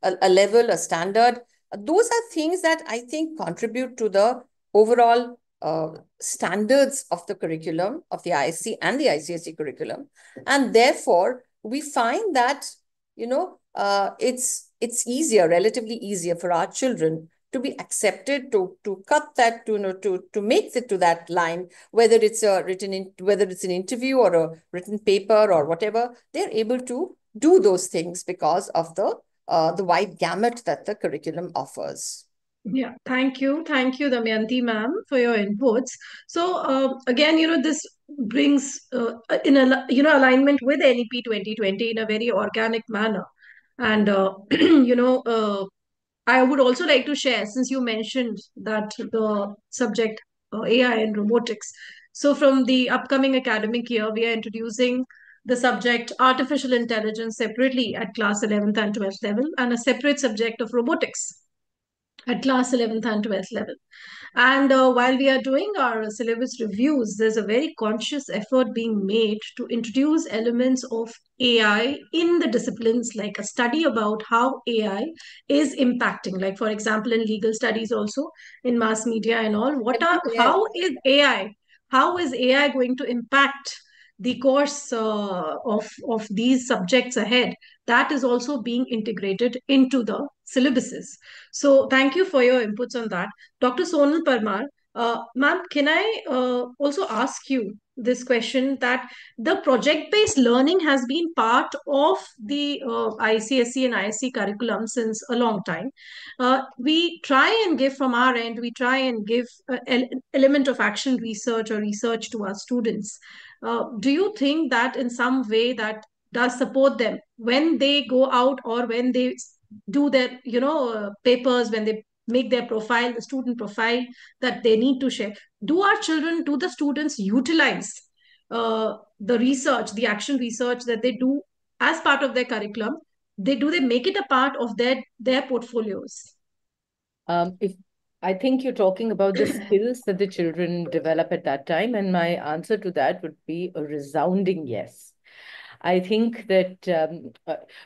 a level, a standard. Those are things that I think contribute to the overall standards of the curriculum of the ISC and the ICSE curriculum. And therefore, we find that, it's relatively easier for our children to be accepted, to cut that, to make it to that line, whether it's whether it's an interview or a written paper or whatever. They're able to do those things because of the wide gamut that the curriculum offers. Yeah, thank you. Thank you, Damayanti ma'am, for your inputs. So, again, this brings alignment with NEP 2020 in a very organic manner. And, I would also like to share, since you mentioned that the subject AI and robotics. So, from the upcoming academic year, we are introducing the subject artificial intelligence separately at class 11th and 12th level, and a separate subject of robotics at class 11th and 12th level. And while we are doing our syllabus reviews, there's a very conscious effort being made to introduce elements of AI in the disciplines, like a study about how AI is impacting, like, for example, in legal studies, also in mass media and all. How is AI going to impact the course of these subjects ahead? That is also being integrated into the syllabuses. So thank you for your inputs on that. Dr. Sonal Parmar, ma'am, can I also ask you this question, that the project-based learning has been part of the ICSE and ISC curriculum since a long time. We try and give from our end, we try and give an element of action research or research to our students. Do you think that in some way that does support them when they go out, or when they do their papers, when they make their profile, the student profile that they need to share? Do the students utilize the research, the action research that they do as part of their curriculum? Do they make it a part of their portfolios? If I think you're talking about the skills that the children develop at that time, and my answer to that would be a resounding yes. I think that,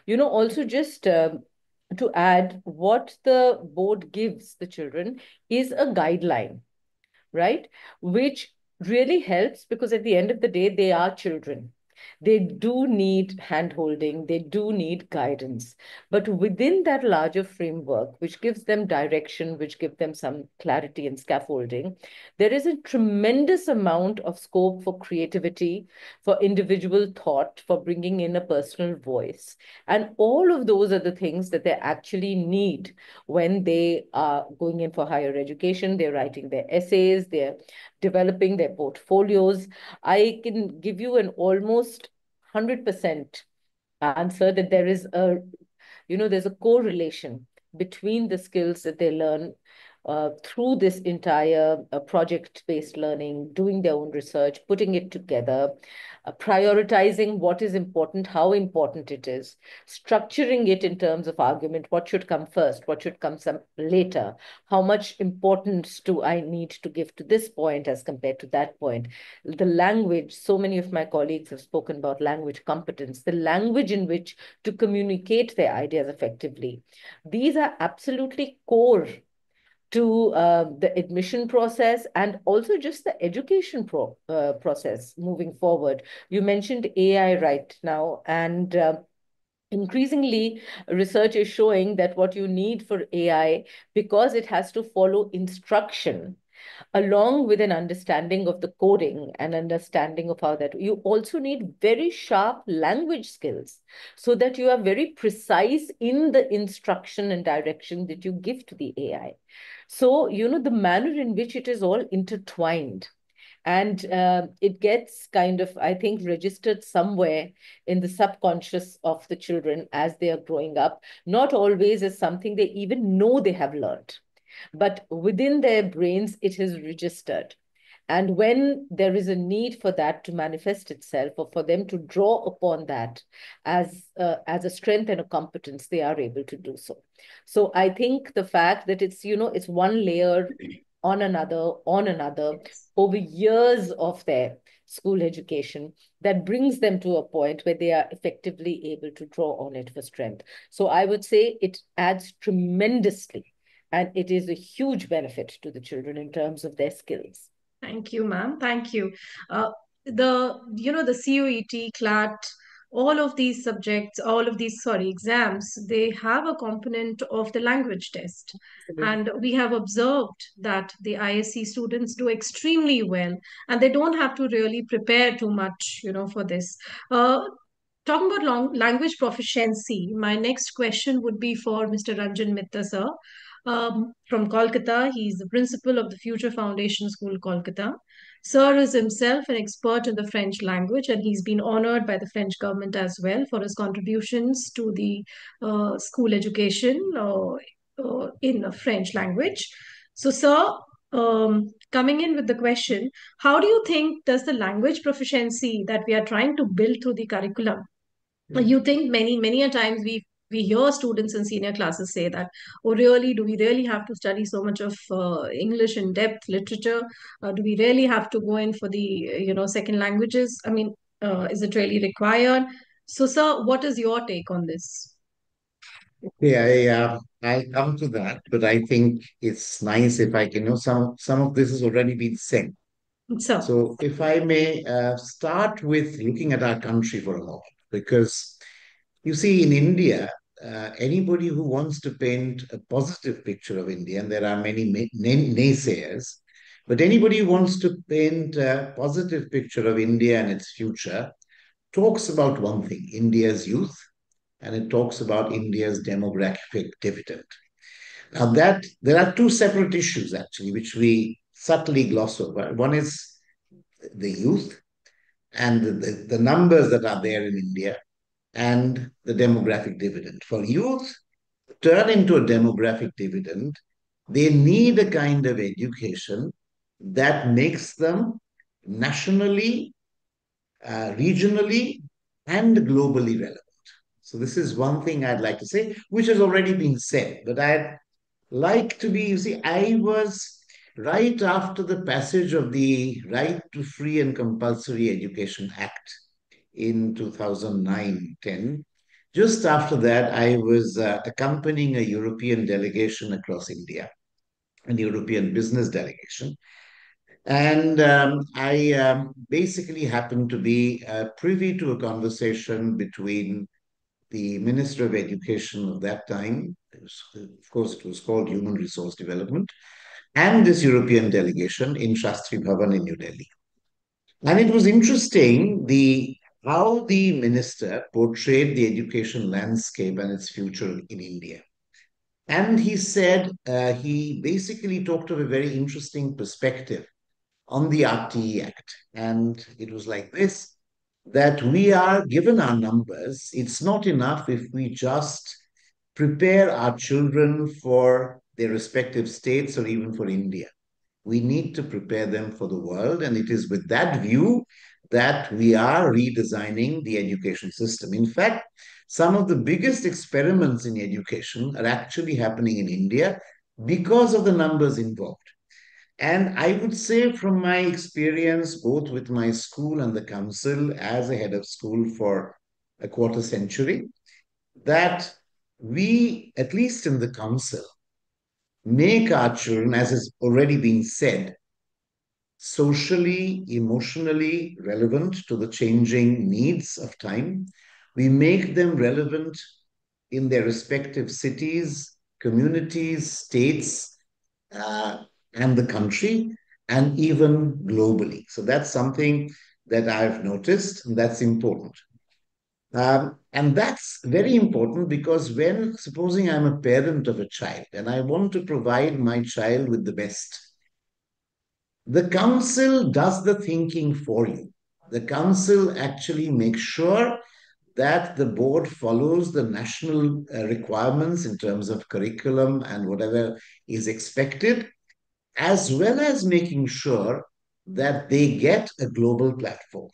also just to add, what the board gives the children is a guideline, right? Which really helps because at the end of the day, they are children. They do need hand-holding, they do need guidance. But within that larger framework, which gives them direction, which gives them some clarity and scaffolding, there is a tremendous amount of scope for creativity, for individual thought, for bringing in a personal voice. And all of those are the things that they actually need when they are going in for higher education. They're writing their essays, they're developing their portfolios. I can give you an almost 100% answer that there's a correlation between the skills that they learn through this entire project-based learning, doing their own research, putting it together, prioritizing what is important, how important it is, structuring it in terms of argument, what should come first, what should come some later, how much importance do I need to give to this point as compared to that point. The language, so many of my colleagues have spoken about language competence, the language in which to communicate their ideas effectively. These are absolutely core to the admission process and also just the education process moving forward. You mentioned AI right now, and increasingly, research is showing that what you need for AI, because it has to follow instruction, along with an understanding of the coding and understanding of how that, you also need very sharp language skills so that you are very precise in the instruction and direction that you give to the AI. So, the manner in which it is all intertwined. And it gets kind of, I think, registered somewhere in the subconscious of the children as they are growing up, not always as something they even know they have learned, but within their brains, it is registered. And when there is a need for that to manifest itself or for them to draw upon that as a strength and a competence, they are able to do so. So I think the fact that it's one layer on another over years of their school education that brings them to a point where they are effectively able to draw on it for strength. So I would say it adds tremendously, and it is a huge benefit to the children in terms of their skills. Thank you, ma'am. Thank you. The CUET, CLAT, all of these subjects, all of these, sorry, exams, they have a component of the language test. And we have observed that the ISC students do extremely well, and they don't have to really prepare too much, for this. Talking about language proficiency, my next question would be for Mr. Ranjan Mitta, sir, from Kolkata. He's the principal of the Future Foundation School, Kolkata. Sir is himself an expert in the French language, and he's been honored by the French government as well for his contributions to the school education in the French language. So, sir, coming in with the question, how do you think does the language proficiency that we are trying to build through the curriculum, you think many a times we hear students in senior classes say that, oh really, do we really have to study so much of English in depth literature? Do we really have to go in for the second languages? I mean, is it really required? So sir, what is your take on this? Yeah, I'll come to that, but I think it's nice if I can know some of this has already been said. So So if I may start with looking at our country for a moment, because you see in India, anybody who wants to paint a positive picture of India, and there are many naysayers, but anybody who wants to paint a positive picture of India and its future talks about one thing, India's youth, and it talks about India's demographic dividend. Now that there are two separate issues actually, which we subtly gloss over. One is the youth and the numbers that are there in India and the demographic dividend. For youth, turn into a demographic dividend, they need a kind of education that makes them nationally, regionally, and globally relevant. So this is one thing I'd like to say, which has already been said, but I'd like to be, you see, I was right after the passage of the Right to Free and Compulsory Education Act in 2009-10. Just after that, I was accompanying a European delegation across India, an European business delegation. And I basically happened to be privy to a conversation between the Minister of Education of that time, of course, it was called Human Resource Development, and this European delegation in Shastri Bhavan in New Delhi. And it was interesting how the minister portrayed the education landscape and its future in India. And he said, he basically talked of a very interesting perspective on the RTE Act. And it was like this, that we are given our numbers. It's not enough if we just prepare our children for their respective states or even for India. We need to prepare them for the world. And it is with that view that we are redesigning the education system. In fact, some of the biggest experiments in education are actually happening in India because of the numbers involved. And I would say, from my experience, both with my school and the council as a head of school for a quarter century, that we, at least in the council, make our children, as has already been said, socially, emotionally relevant to the changing needs of time. We make them relevant in their respective cities, communities, states, uh, and the country, and even globally. So that's something that I've noticed, and that's important. And that's very important because when, supposing I'm a parent of a child and I want to provide my child with the best, the council does the thinking for you. The council actually makes sure that the board follows the national requirements in terms of curriculum and whatever is expected, as well as making sure that they get a global platform.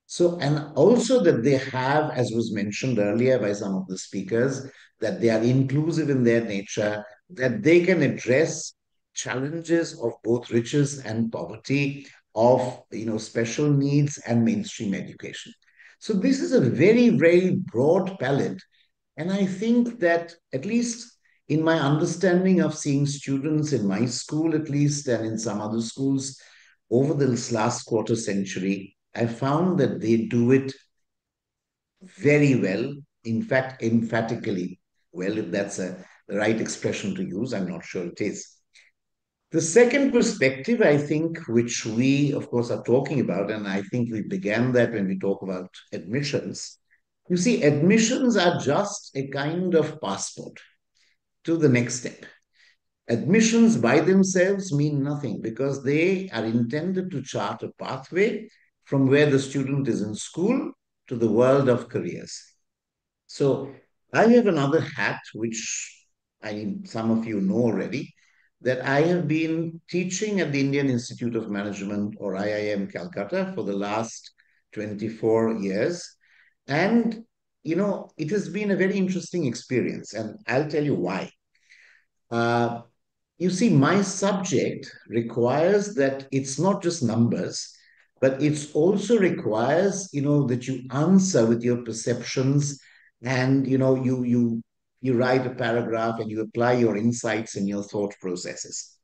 So, and also that they have, as was mentioned earlier by some of the speakers, that they are inclusive in their nature, that they can address challenges of both riches and poverty, of special needs and mainstream education. So this is a very, very broad palette. And I think that, at least in my understanding of seeing students in my school, at least, and in some other schools over this last quarter century, I found that they do it very well. In fact, emphatically well, if that's the right expression to use. I'm not sure it is. The second perspective, I think, which we, of course, are talking about, and I think we began that when we talk about admissions. You see, admissions are just a kind of passport to the next step. Admissions by themselves mean nothing because they are intended to chart a pathway from where the student is in school to the world of careers. So I have another hat, which some of you know already, that I have been teaching at the Indian Institute of Management, or IIM Calcutta, for the last 24 years. And, it has been a very interesting experience. And I'll tell you why. Uh, you see, my subject requires that it's not just numbers, but it's also requires, that you answer with your perceptions, and, you write a paragraph and you apply your insights and your thought processes.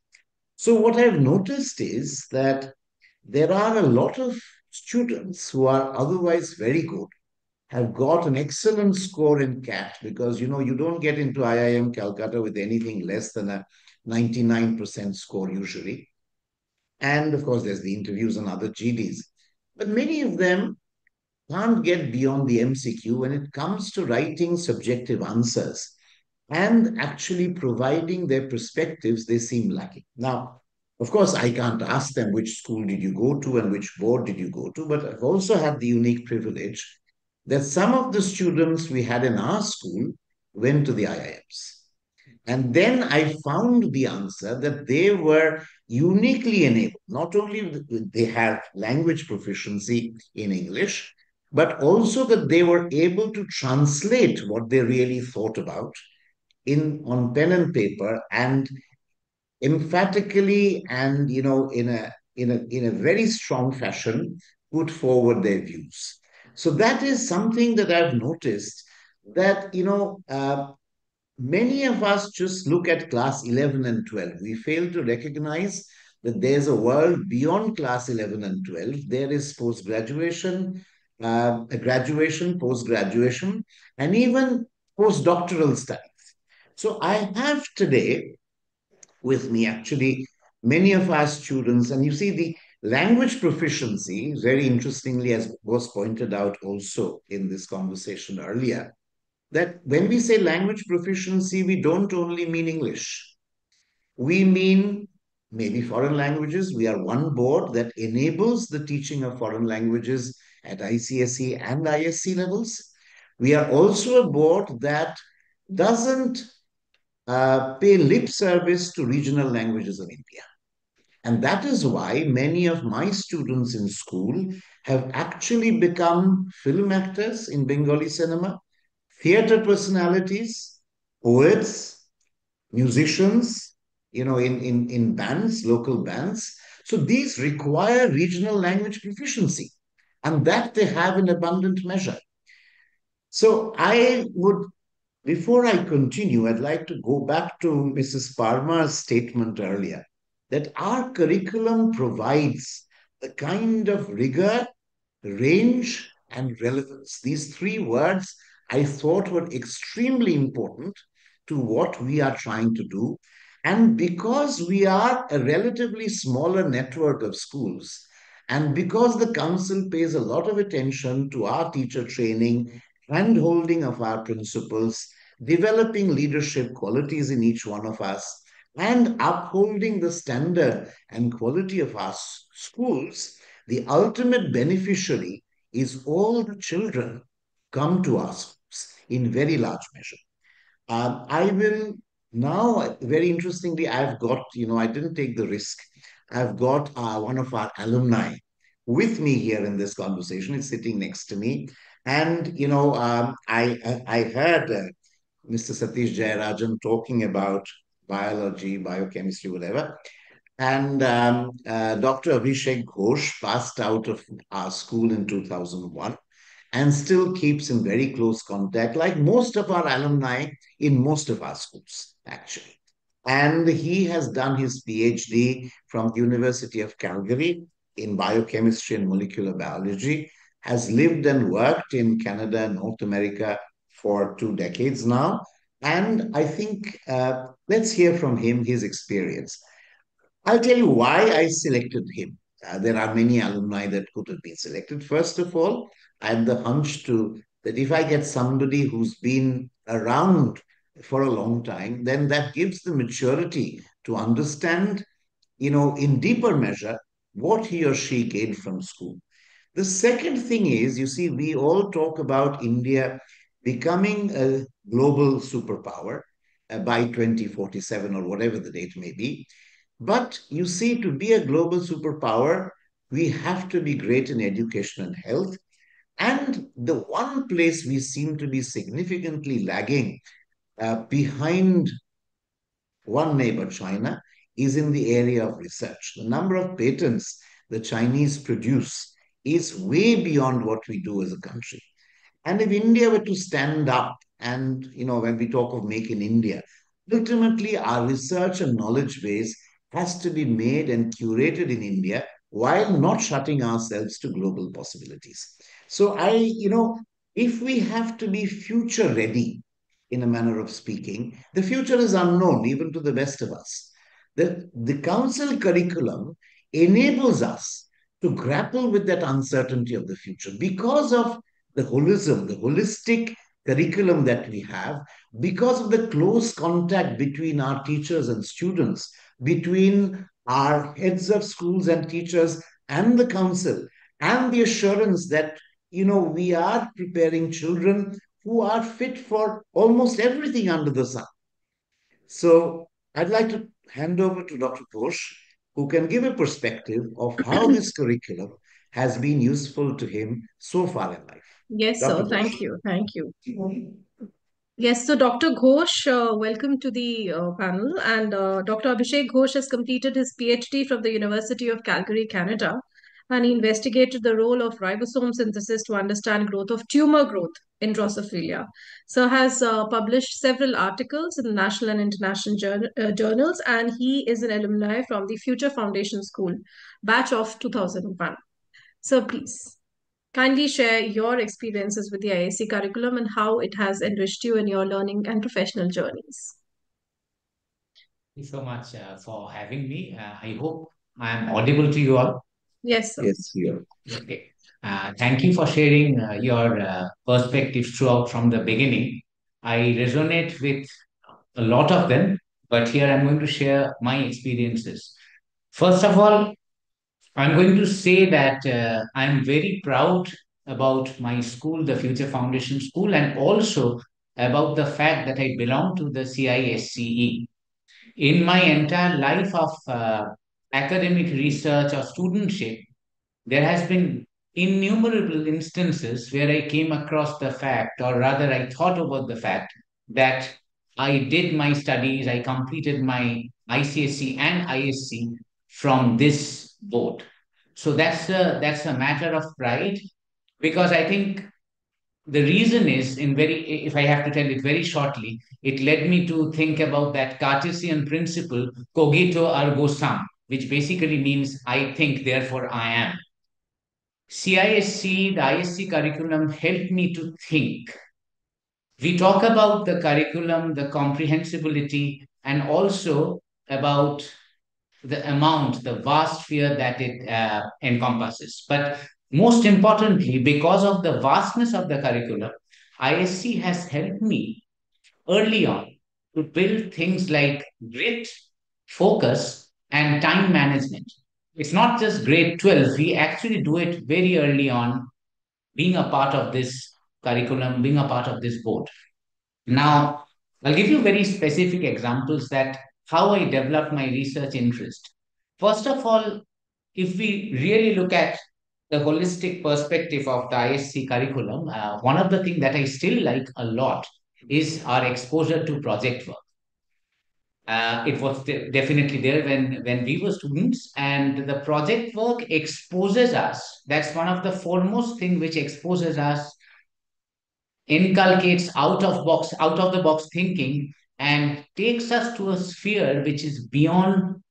So what I've noticed is that there are a lot of students who are otherwise very good, have got an excellent score in CAT, because you don't get into IIM Calcutta with anything less than a 99% score usually. And of course, there's the interviews and other GDs. But many of them can't get beyond the MCQ when it comes to writing subjective answers and actually providing their perspectives. They seem lacking. Now, of course, I can't ask them which school did you go to and which board did you go to, but I've also had the unique privilege that some of the students we had in our school went to the IIMs. And then I found the answer that they were uniquely enabled. Not only they had language proficiency in English, but also that they were able to translate what they really thought about in on pen and paper and emphatically and in a very strong fashion put forward their views. So that is something that I've noticed that many of us just look at class 11 and 12. We fail to recognize that there's a world beyond class 11 and 12. There is post-graduation, graduation, post-graduation, and even postdoctoral studies. So I have today with me actually many of our students, and you see the language proficiency, very interestingly, as was pointed out also in this conversation earlier, that when we say language proficiency, we don't only mean English. We mean maybe foreign languages. We are one board that enables the teaching of foreign languages at ICSE and ISC levels. We are also a board that doesn't pay lip service to regional languages of India. And that is why many of my students in school have actually become film actors in Bengali cinema, theater personalities, poets, musicians, in bands, local bands. So these require regional language proficiency, and that they have in abundant measure. So before I continue, I'd like to go back to Mrs. Parma's statement earlier that our curriculum provides the kind of rigor, range, and relevance. These three words I thought were extremely important to what we are trying to do. And because we are a relatively smaller network of schools, and because the council pays a lot of attention to our teacher training, hand holding of our principals, developing leadership qualities in each one of us, and upholding the standard and quality of our schools, the ultimate beneficiary is all the children come to our schools in very large measure. I will now, very interestingly, I've got, I didn't take the risk. I've got one of our alumni with me here in this conversation. It's sitting next to me. And, I heard Mr. Satish Jayarajan talking about biology, biochemistry, whatever. And Dr. Abhishek Ghosh passed out of our school in 2001 and still keeps in very close contact, like most of our alumni in most of our schools, actually. And he has done his PhD from the University of Calgary in biochemistry and molecular biology, has lived and worked in Canada and North America for 2 decades now. And I think let's hear from him his experience. I'll tell you why I selected him. There are many alumni that could have been selected. First of all, I have the hunch that if I get somebody who's been around for a long time, then that gives the maturity to understand, in deeper measure, what he or she gained from school. The second thing is, you see, we all talk about India becoming a global superpower by 2047 or whatever the date may be. But you see, to be a global superpower, we have to be great in education and health. And the one place we seem to be significantly lagging behind one neighbor, China, is in the area of research. The number of patents the Chinese produce is way beyond what we do as a country. And if India were to stand up and, when we talk of Make in India, ultimately our research and knowledge base has to be made and curated in India while not shutting ourselves to global possibilities. So if we have to be future ready, in a manner of speaking, the future is unknown even to the best of us. The council curriculum enables us to grapple with that uncertainty of the future because of the holism, the holistic curriculum that we have, because of the close contact between our teachers and students, between our heads of schools and teachers and the council, and the assurance that, we are preparing children who are fit for almost everything under the sun. So I'd like to hand over to Dr. Ghosh, who can give a perspective of how this curriculum has been useful to him so far in life. Yes, Dr. sir. Ghosh. Thank you. Thank you. Yes, so Dr. Ghosh, welcome to the panel. And Dr. Abhishek Ghosh has completed his PhD from the University of Calgary, Canada, and he investigated the role of ribosome synthesis to understand growth of tumor growth in Drosophila. So has published several articles in national and international journals, and he is an alumni from the Future Foundation School, batch of 2001. So please. Kindly share your experiences with the ISC curriculum and how it has enriched you in your learning and professional journeys. Thank you so much for having me. I hope I am audible to you all. Yes, sir. Yes, you. Okay. Thank you for sharing your perspectives throughout from the beginning. I resonate with a lot of them, but here I'm going to share my experiences. First of all, I'm going to say that I'm very proud about my school, the Future Foundation School, and also about the fact that I belong to the CISCE. In my entire life of academic research or studentship, there has been innumerable instances where I came across the fact, or rather, I thought about the fact that I did my studies, I completed my ICSE and ISC from this board. So that's a matter of pride because I think the reason is in very if I have to tell it very shortly, it led me to think about that Cartesian principle cogito ergo sum, which basically means I think therefore I am. CISC, the ISC curriculum helped me to think. We talk about the curriculum, the comprehensibility, and also about the amount, the vast sphere that it encompasses. But most importantly, because of the vastness of the curriculum, ISC has helped me early on to build things like grit, focus, and time management. It's not just grade 12, we actually do it very early on, being a part of this curriculum, being a part of this board. Now, I'll give you very specific examples that how I developed my research interest. First of all, if we really look at the holistic perspective of the ISC curriculum, one of the things that I still like a lot is our exposure to project work. It was definitely there when we were students, and the project work exposes us. That's one of the foremost thing which exposes us, inculcates out of the box thinking, and takes us to a sphere which is beyond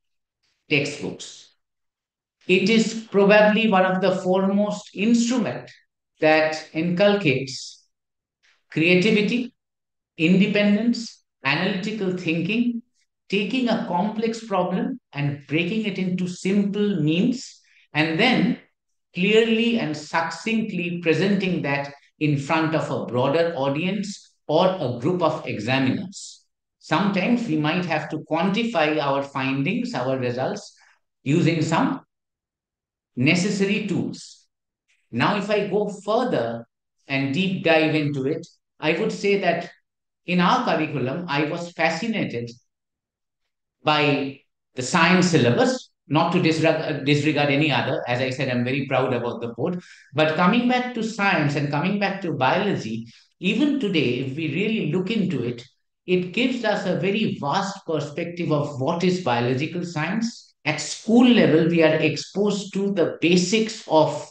textbooks. It is probably one of the foremost instrument that inculcates creativity, independence, analytical thinking, taking a complex problem and breaking it into simple means, and then clearly and succinctly presenting that in front of a broader audience or a group of examiners. Sometimes we might have to quantify our findings, our results, using some necessary tools. Now, if I go further and deep dive into it, I would say that in our curriculum, I was fascinated by the science syllabus, not to disregard any other. As I said, I'm very proud about the board. But coming back to science and coming back to biology, even today, if we really look into it, it gives us a very vast perspective of what is biological science. At school level, we are exposed to the basics of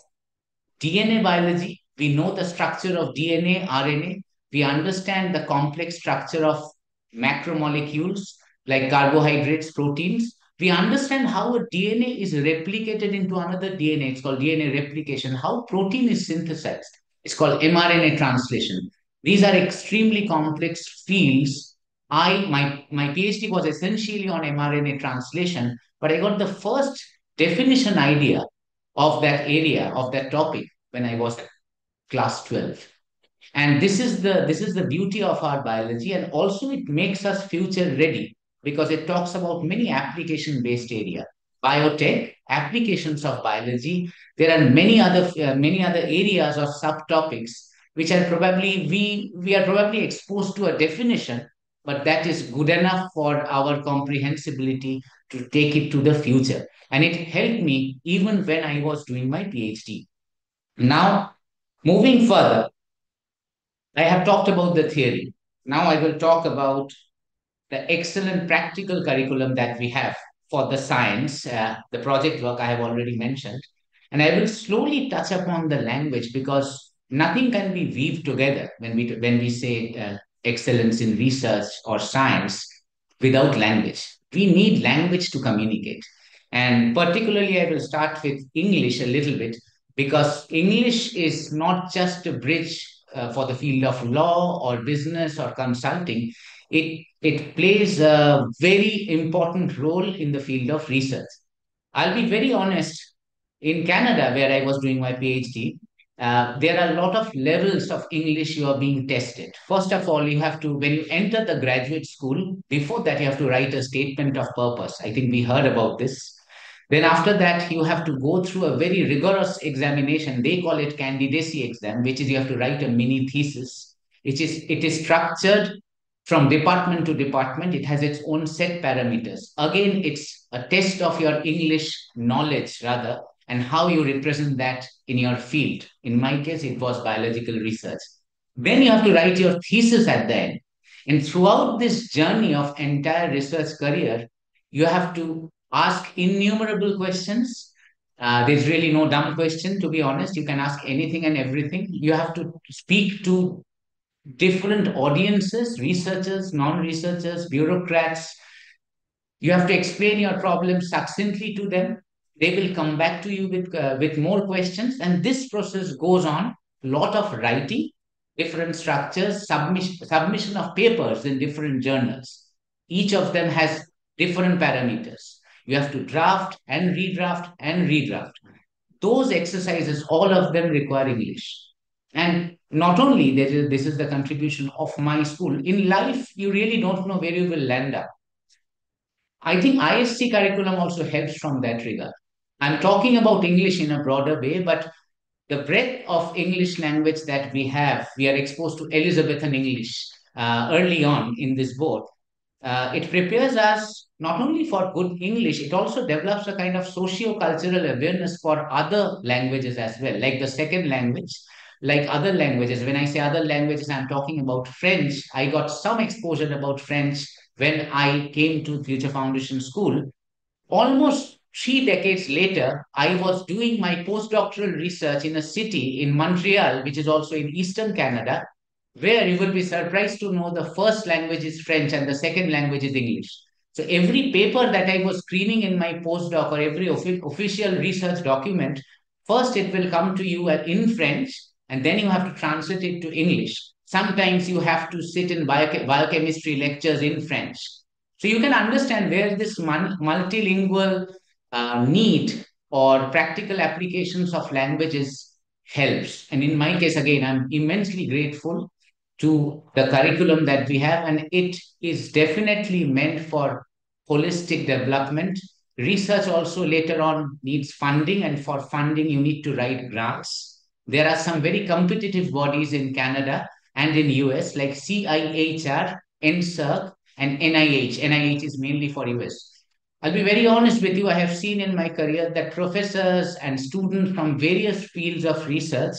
DNA biology. We know the structure of DNA, RNA. We understand the complex structure of macromolecules like carbohydrates, proteins. We understand how a DNA is replicated into another DNA. It's called DNA replication. How protein is synthesized. It's called mRNA translation. These are extremely complex fields. My PhD was essentially on mRNA translation, but I got the first definition idea of that area, of that topic, when I was at class 12. And this is the beauty of our biology, and also it makes us future ready because it talks about many application based area, biotech, applications of biology. There are many other areas or subtopics which are probably we are probably exposed to a definition, but that is good enough for our comprehensibility to take it to the future. And it helped me even when I was doing my PhD. Now, moving further, I have talked about the theory. Now I will talk about the excellent practical curriculum that we have for the science, the project work I have already mentioned. And I will slowly touch upon the language because nothing can be weaved together when we say excellence in research or science without language. We need language to communicate. And particularly, I will start with English a little bit because English is not just a bridge for the field of law or business or consulting. It plays a very important role in the field of research. I'll be very honest. In Canada, where I was doing my PhD, there are a lot of levels of English you are being tested. First of all, you have to, when you enter the graduate school, before that, you have to write a statement of purpose. I think we heard about this. Then after that, you have to go through a very rigorous examination. They call it candidacy exam, which is you have to write a mini thesis. It is structured from department to department. It has its own set parameters. Again, it's a test of your English knowledge rather, and how you represent that in your field. In my case, it was biological research. Then you have to write your thesis at the end. And throughout this journey of entire research career, you have to ask innumerable questions. There's really no dumb question, to be honest. You can ask anything and everything. You have to speak to different audiences, researchers, non-researchers, bureaucrats. You have to explain your problem succinctly to them. They will come back to you with more questions, and this process goes on. Lot of writing, different structures, submission of papers in different journals. Each of them has different parameters. You have to draft and redraft and redraft. Those exercises, all of them require English. And not only this is the contribution of my school. In life, you really don't know where you will land up. I think ISC curriculum also helps from that regard. I'm talking about English in a broader way, but the breadth of English language that we are exposed to Elizabethan English early on in this board. It prepares us not only for good English, it also develops a kind of socio-cultural awareness for other languages as well, like the second language, like other languages. When I say other languages, I'm talking about French. I got some exposure about French when I came to Future Foundation School. Almost 3 decades later, I was doing my postdoctoral research in a city in Montreal, which is also in Eastern Canada, where you will be surprised to know the first language is French and the second language is English. So every paper that I was screening in my postdoc or every official research document, first it will come to you in French, and then you have to translate it to English. Sometimes you have to sit in biochemistry lectures in French. So you can understand where this multilingual need or practical applications of languages helps. And in my case, again, I'm immensely grateful to the curriculum that we have, and it is definitely meant for holistic development. Research also later on needs funding, and for funding, you need to write grants. There are some very competitive bodies in Canada and in US like CIHR, NSERC, and NIH. NIH is mainly for US. I'll be very honest with you. I have seen in my career that professors and students from various fields of research,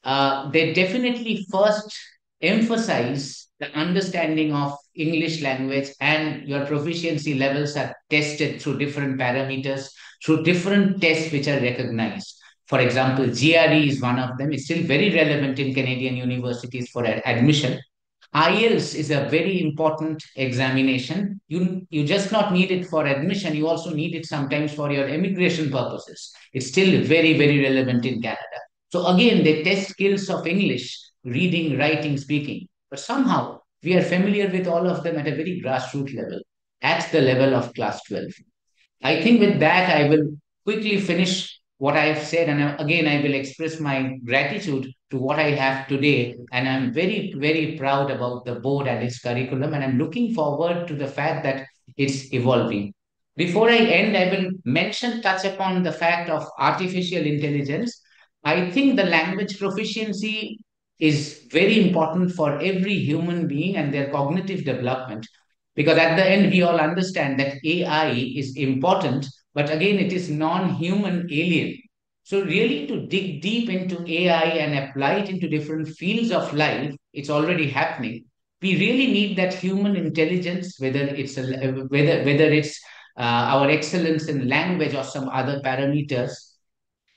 they definitely first emphasize the understanding of English language, and your proficiency levels are tested through different parameters, through different tests which are recognized. For example, GRE is one of them. It's still very relevant in Canadian universities for admission. IELTS is a very important examination. You just not need it for admission, you also need it sometimes for your immigration purposes. It's still very, very relevant in Canada. So again, they test skills of English, reading, writing, speaking. But somehow we are familiar with all of them at a very grassroots level, at the level of class 12. I think with that, I will quickly finish what I have said. And again, I will express my gratitude to what I have today. And I'm very, very proud about the board and its curriculum. And I'm looking forward to the fact that it's evolving. Before I end, I will touch upon the fact of artificial intelligence. I think the language proficiency is very important for every human being and their cognitive development. Because at the end, we all understand that AI is important, but again, it is non-human alien. So really to dig deep into AI and apply it into different fields of life, it's already happening. We really need that human intelligence, whether it's our excellence in language or some other parameters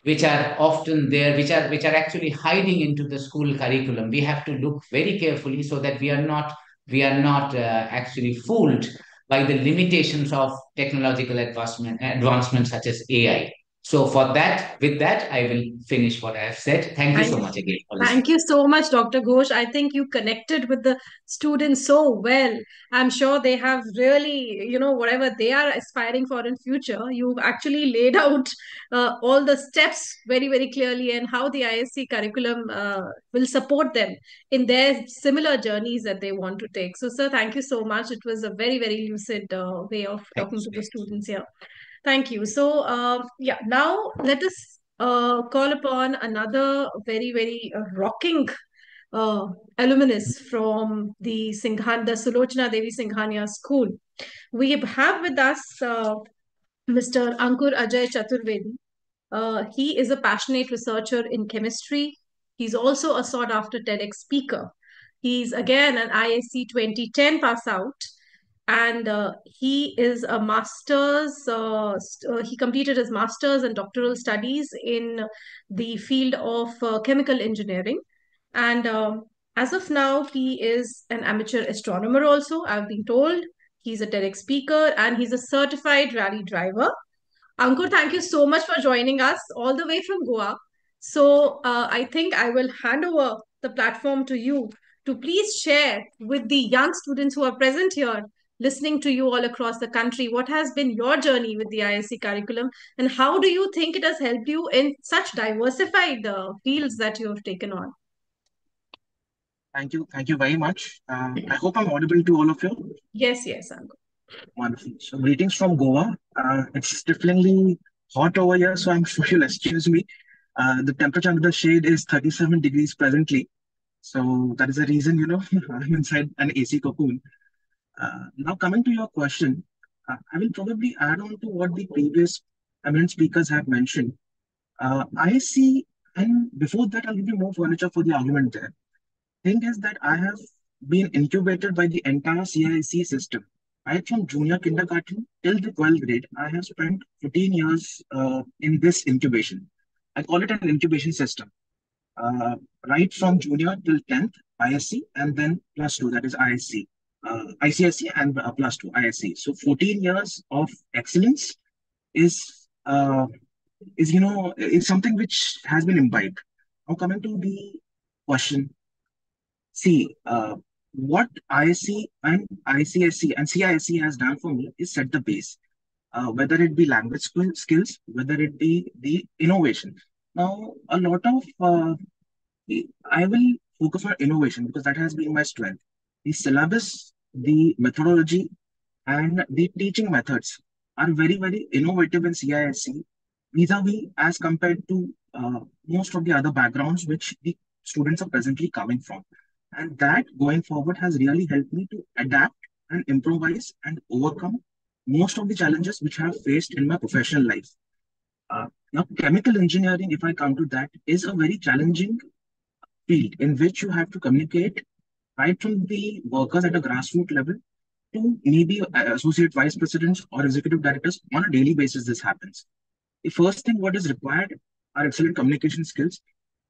which are often there, which are actually hiding into the school curriculum. We have to look very carefully so that we are not actually fooled by the limitations of technological advancements such as AI. So with that, I will finish what I have said. Thank you Thank so you. much again for listening. Thank you so much, Dr. Ghosh. I think you connected with the students so well. I'm sure they have really, whatever they are aspiring for in future, you've actually laid out all the steps very, very clearly and how the ISC curriculum will support them in their similar journeys that they want to take. So, sir, thank you so much. It was a very, very lucid way of talking Thanks. to the students here. Thank you. So, yeah, now let us call upon another very, very rocking uh, alumnus from the the Sulochana Devi Singhania School. We have with us Mr. Ankur Ajay Chaturvedi. He is a passionate researcher in chemistry. He's also a sought after TEDx speaker. He's again an ISC 2010 pass out, and he is a master's. He completed his master's and doctoral studies in the field of chemical engineering. And as of now, he is an amateur astronomer, also, I've been told. He's a TEDx speaker and he's a certified rally driver. Ankur, thank you so much for joining us all the way from Goa. So I think I will hand over the platform to you to please share with the young students who are present here, listening to you all across the country, what has been your journey with the ISC curriculum and how do you think it has helped you in such diversified fields that you have taken on? Thank you. Thank you very much. I hope I'm audible to all of you. Yes, yes, Ankur. Wonderful. So, greetings from Goa. It's stiflingly hot over here, so I'm sure you'll excuse me. The temperature under the shade is 37 degrees presently. So, that is the reason, I'm inside an AC cocoon. Now, coming to your question, I will probably add on to what the previous eminent speakers have mentioned. I see, and before that, I'll give you more furniture for the argument there. Thing is that I have been incubated by the entire CISC system. Right from junior kindergarten till the 12th grade, I have spent 14 years in this incubation. I call it an incubation system. Uh, right from junior till 10th, ISC, and then plus two, that is ISC. ICSC and plus two, ISC. So 14 years of excellence is, is something which has been imbibed. Now coming to the question. See, what ISC and ICSC and CISC has done for me is set the base, whether it be language skills, whether it be the innovation. Now, a lot of, I will focus on innovation because that has been my strength. The syllabus, the methodology, and the teaching methods are very, very innovative in CISC vis-a-vis as compared to most of the other backgrounds which the students are presently coming from. And that going forward has really helped me to adapt and improvise and overcome most of the challenges which I have faced in my professional life. Now, chemical engineering, if I come to that, is a very challenging field in which you have to communicate right from the workers at a grassroots level to maybe associate vice presidents or executive directors on a daily basis. This happens. The first thing what is required are excellent communication skills,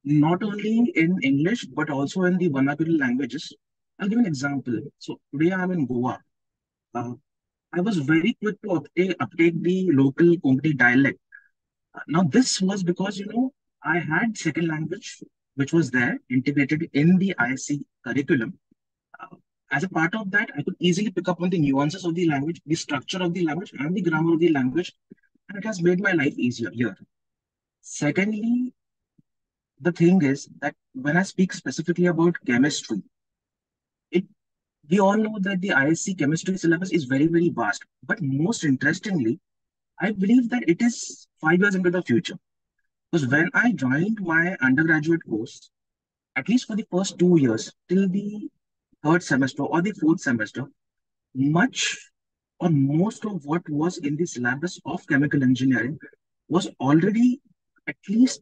not only in English, but also in the vernacular languages. I'll give an example. So today I'm in Goa. Uh, I was very quick to update the local Konkani dialect. Now this was because, I had second language, which was there integrated in the ISC curriculum. Uh, as a part of that, I could easily pick up on the nuances of the language, the structure of the language, and the grammar of the language, and it has made my life easier here. Secondly, the thing is that when I speak specifically about chemistry, it we all know that the ISC chemistry syllabus is very, very vast. But most interestingly, I believe that it is 5 years into the future. Because when I joined my undergraduate course, at least for the first 2 years, till the third semester or the fourth semester, much or most of what was in the syllabus of chemical engineering was already at least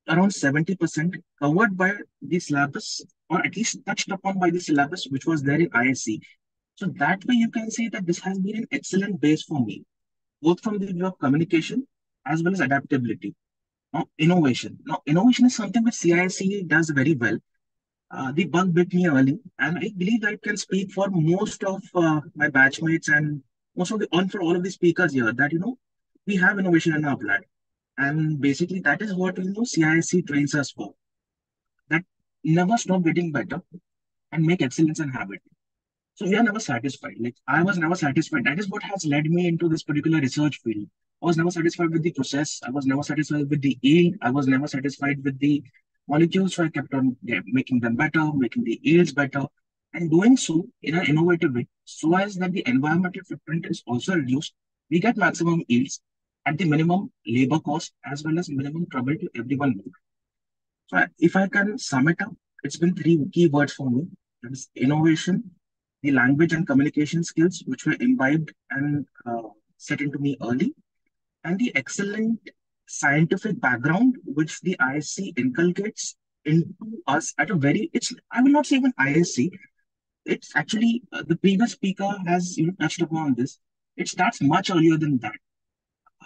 around 70% covered by the syllabus or at least touched upon by the syllabus which was there in ISC. So that way you can say that this has been an excellent base for me, both from the view of communication as well as adaptability. Now, innovation. Now, innovation is something which CISC does very well. The bug bit me early, and I believe I can speak for most of my batchmates and most of the on for all of the speakers here that we have innovation in our blood, and basically that is what CISC trains us for. That never stop getting better and make excellence a habit. So we are never satisfied. Like I was never satisfied. That is what has led me into this particular research field. I was never satisfied with the process. I was never satisfied with the yield. I was never satisfied with the molecules. So I kept on making them better, making the yields better, and doing so in an innovative way, so as that the environmental footprint is also reduced. We get maximum yields at the minimum labor cost as well as minimum trouble to everyone. So if I can sum it up, it's been three key words for me. That is innovation, the language and communication skills, which were imbibed and set into me early, and the excellent scientific background, which the ISC inculcates into us at a very, I will not say even ISC, it's actually, the previous speaker has touched upon this. It starts much earlier than that.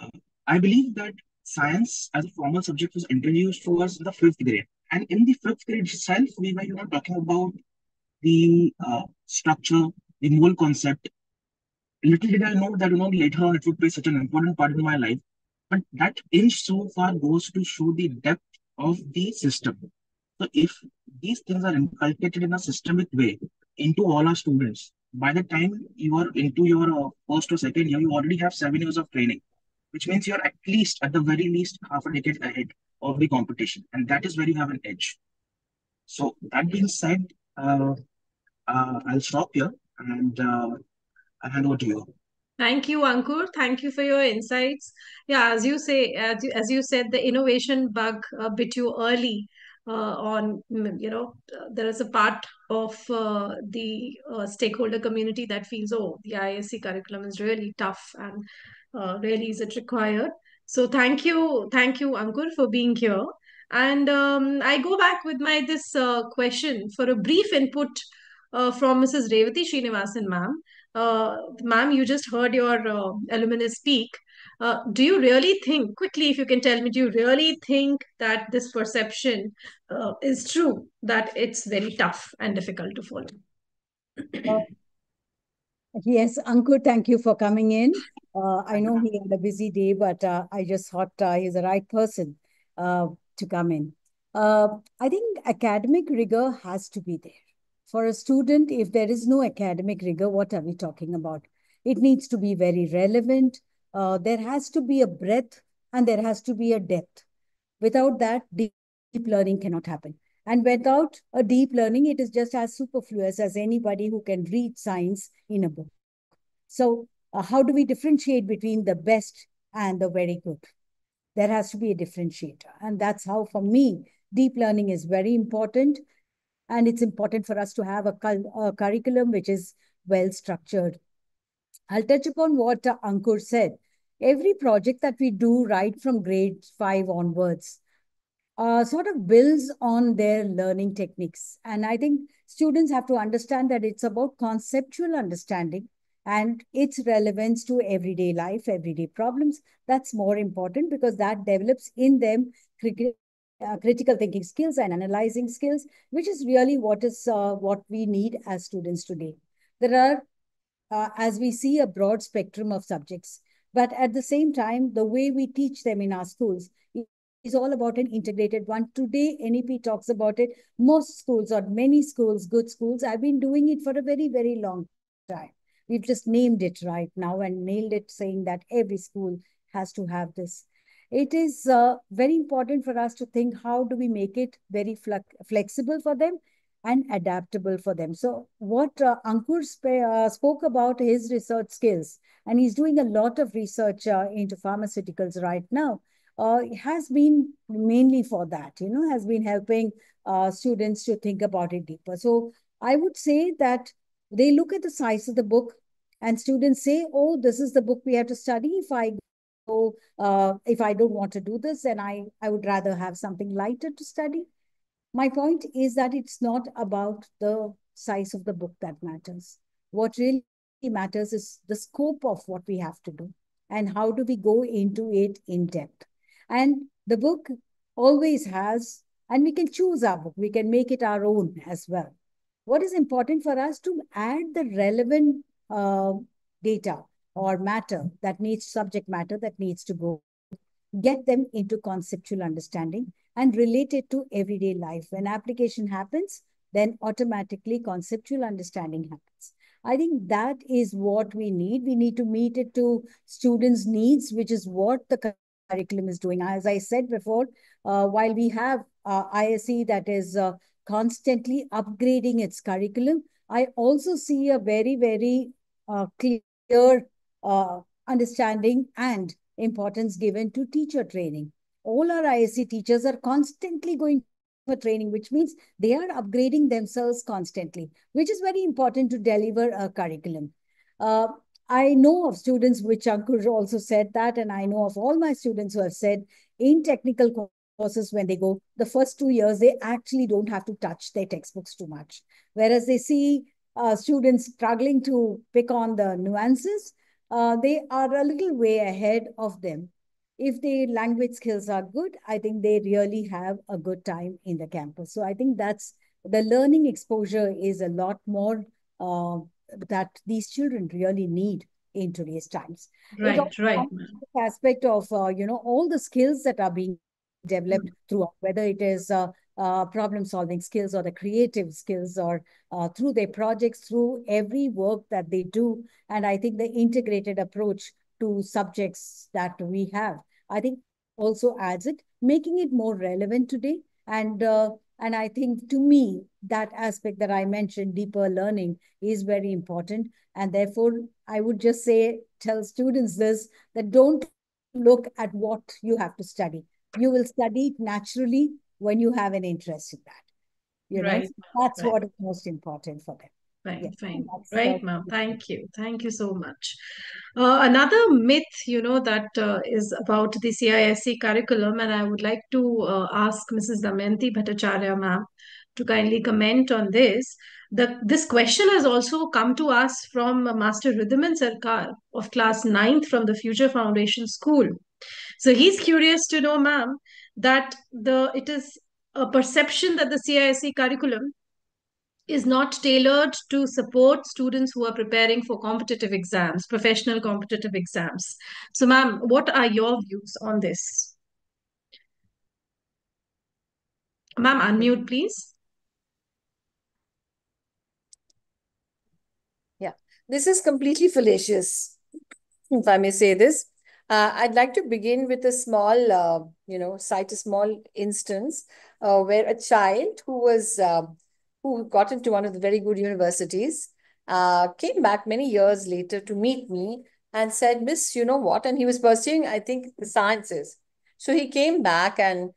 Uh, I believe that science as a formal subject was introduced to us in the fifth grade. And in the fifth grade itself, we were talking about the structure, the mole concept. Little did I know that later on it would play such an important part in my life. But that inch so far goes to show the depth of the system. So if these things are inculcated in a systemic way into all our students, by the time you are into your first or second year, you already have 7 years of training, which means you're at least, at the very least, half a decade ahead of the competition. And that is where you have an edge. So that being said, I'll stop here and I'll hand over to you. Thank you, Ankur. Thank you for your insights. Yeah, as you say, as you said, the innovation bug bit you early there is a part of the stakeholder community that feels, oh, the ISC curriculum is really tough and really is it required. So thank you, Ankur, for being here. And I go back with my this question for a brief input from Mrs. Revati Srinivasan, ma'am. Ma'am, you just heard your alumnus speak. Do you really think, quickly, if you can tell me, do you really think that this perception is true, that it's very tough and difficult to follow? Uh, Yes, Ankur, thank you for coming in. I know he had a busy day, but I just thought he's the right person to come in. I think academic rigor has to be there. For a student, if there is no academic rigor, what are we talking about? It needs to be very relevant. There has to be a breadth and there has to be a depth. Without that, deep learning cannot happen. And without a deep learning, it is just as superfluous as anybody who can read science in a book. So how do we differentiate between the best and the very good? There has to be a differentiator. And that's how, for me, deep learning is very important. And it's important for us to have a curriculum which is well structured. I'll touch upon what Ankur said. Every project that we do right from grade 5 onwards sort of builds on their learning techniques. And I think students have to understand that it's about conceptual understanding and its relevance to everyday life, everyday problems. That's more important because that develops in them critical thinking skills and analyzing skills, which is really what we need as students today. There are, as we see, a broad spectrum of subjects. But at the same time, the way we teach them in our schools is all about an integrated one. Today, NEP talks about it. Most schools or many schools, good schools, have been doing it for a very, very long time. We've just named it right now and nailed it, saying that every school has to have this. It is very important for us to think, how do we make it very flexible for them and adaptable for them. So what Ankur spoke about his research skills, and he's doing a lot of research into pharmaceuticals right now, has been mainly for that, has been helping students to think about it deeper. So I would say that they look at the size of the book and students say, oh, this is the book we have to study. If I don't want to do this, then I would rather have something lighter to study. My point is that it's not about the size of the book that matters. What really matters is the scope of what we have to do and how do we go into it in depth. And the book always has, and we can choose our book, we can make it our own as well. What is important for us to add the relevant data or matter that needs subject matter that needs to go, get them into conceptual understanding and relate it to everyday life. When application happens, then automatically conceptual understanding happens. I think that is what we need. We need to meet it to students' needs, which is what the curriculum is doing. As I said before, while we have ISE that is constantly upgrading its curriculum, I also see a very, very clear understanding and importance given to teacher training. All our ISC teachers are constantly going for training, which means they are upgrading themselves constantly, which is very important to deliver a curriculum. Uh, I know of students, which Ankur also said that, and I know of all my students who have said in technical courses when they go, the first 2 years, they actually don't have to touch their textbooks too much. Whereas they see students struggling to pick on the nuances, they are a little way ahead of them. If the language skills are good, I think they really have a good time in the campus. So I think that's the learning exposure is a lot more that these children really need in today's times. It Right, also right, comes to ma'am. the aspect of all the skills that are being developed throughout, whether it is problem solving skills or the creative skills or through their projects, through every work that they do. And I think the integrated approach to subjects that we have, I think also adds it, making it more relevant today. And I think to me, that aspect that I mentioned, deeper learning, is very important. And therefore, I would just say, tell students this, that don't look at what you have to study. You will study it naturally when you have an interest in that. So Right, that's right. what is most important for them. Yeah, Fine, fine. that's Right, ma'am. Thank you. Thank you so much. Another myth, that is about the CISC curriculum, and I would like to ask Mrs. Damayanti Bhattacharya, ma'am, to kindly comment on this. This question has also come to us from Master Ridhiman Sarkar of class 9th from the Future Foundation School. So he's curious to know, ma'am, that it is a perception that the CISC curriculum is not tailored to support students who are preparing for competitive exams, professional competitive exams. So, ma'am, what are your views on this? Ma'am, unmute, please. Yeah, this is completely fallacious, if I may say this. I'd like to begin with a small, cite a small instance where a child who got into one of the very good universities came back many years later to meet me and said, Miss, you know what? And he was pursuing, I think, the sciences. So he came back and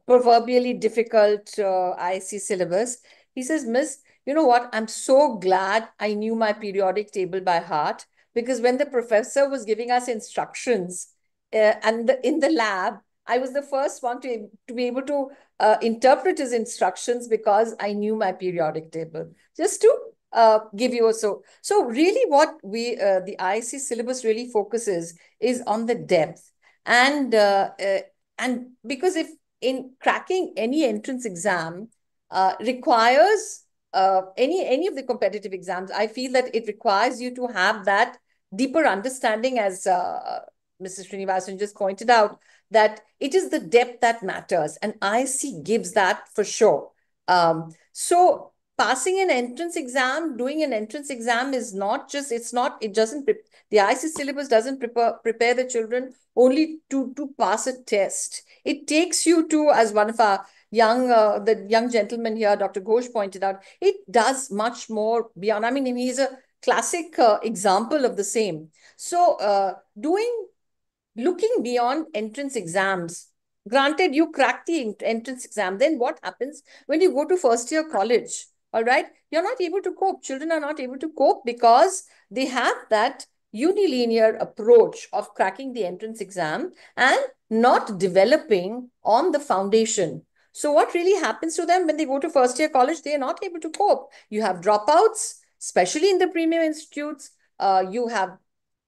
proverbially difficult IC syllabus. He says, Miss, you know what? I'm so glad I knew my periodic table by heart, because when the professor was giving us instructions in the lab, I was the first one to be able to interpret his instructions because I knew my periodic table. Just to give you a so really what the IC syllabus really focuses is on the depth and because if in cracking any entrance exam requires any of the competitive exams, I feel that it requires you to have that deeper understanding, as Mrs. Srinivasan just pointed out, that it is the depth that matters, and IC gives that for sure. So passing an entrance exam, doing an entrance exam is not just, it doesn't, the IC syllabus doesn't prepare the children only to pass a test. It takes you to, as one of our the young gentleman here, Dr. Ghosh, pointed out, it does much more beyond. I mean, he's a classic example of the same. So looking beyond entrance exams, granted you crack the entrance exam, then what happens when you go to first year college? All right, you're not able to cope. Children are not able to cope because they have that unilinear approach of cracking the entrance exam and not developing on the foundation. So what really happens to them when they go to first year college? They are not able to cope. You have dropouts, especially in the premium institutes. You have,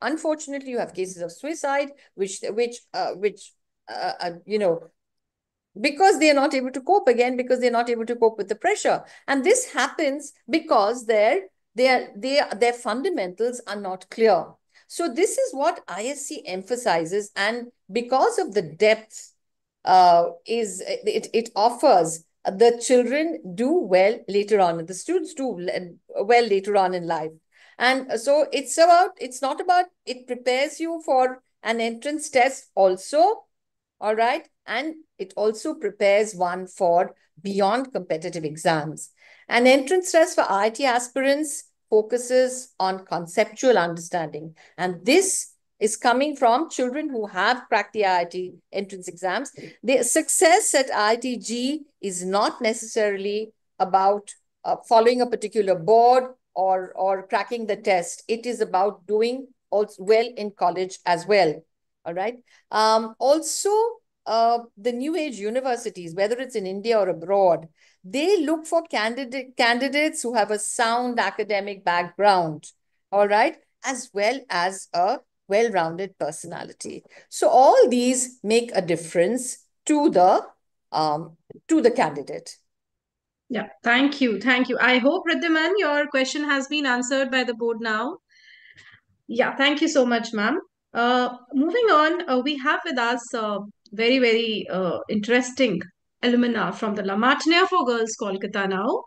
unfortunately, you have cases of suicide, you know, because they are not able to cope, again because they're not able to cope with the pressure, and this happens because their fundamentals are not clear. So this is what ISC emphasizes, and because of the depth it offers, the children do well later on, the students do well later on in life. And so it's not about, it prepares you for an entrance test also, all right? And it also prepares one for beyond competitive exams. An entrance test for IIT aspirants focuses on conceptual understanding. And this is coming from children who have cracked the IIT entrance exams. The success at IITG is not necessarily about following a particular board or cracking the test. It is about doing also well in college as well. All right. Also, the new age universities, whether it's in India or abroad, they look for candidates who have a sound academic background, all right, as well as a well-rounded personality. So all these make a difference to the candidate. Yeah, thank you. Thank you. I hope, Riddhiman, your question has been answered by the board now. Yeah, thank you so much, ma'am. Moving on, we have with us very, very interesting alumna from the La Martiniere for Girls, Kolkata now.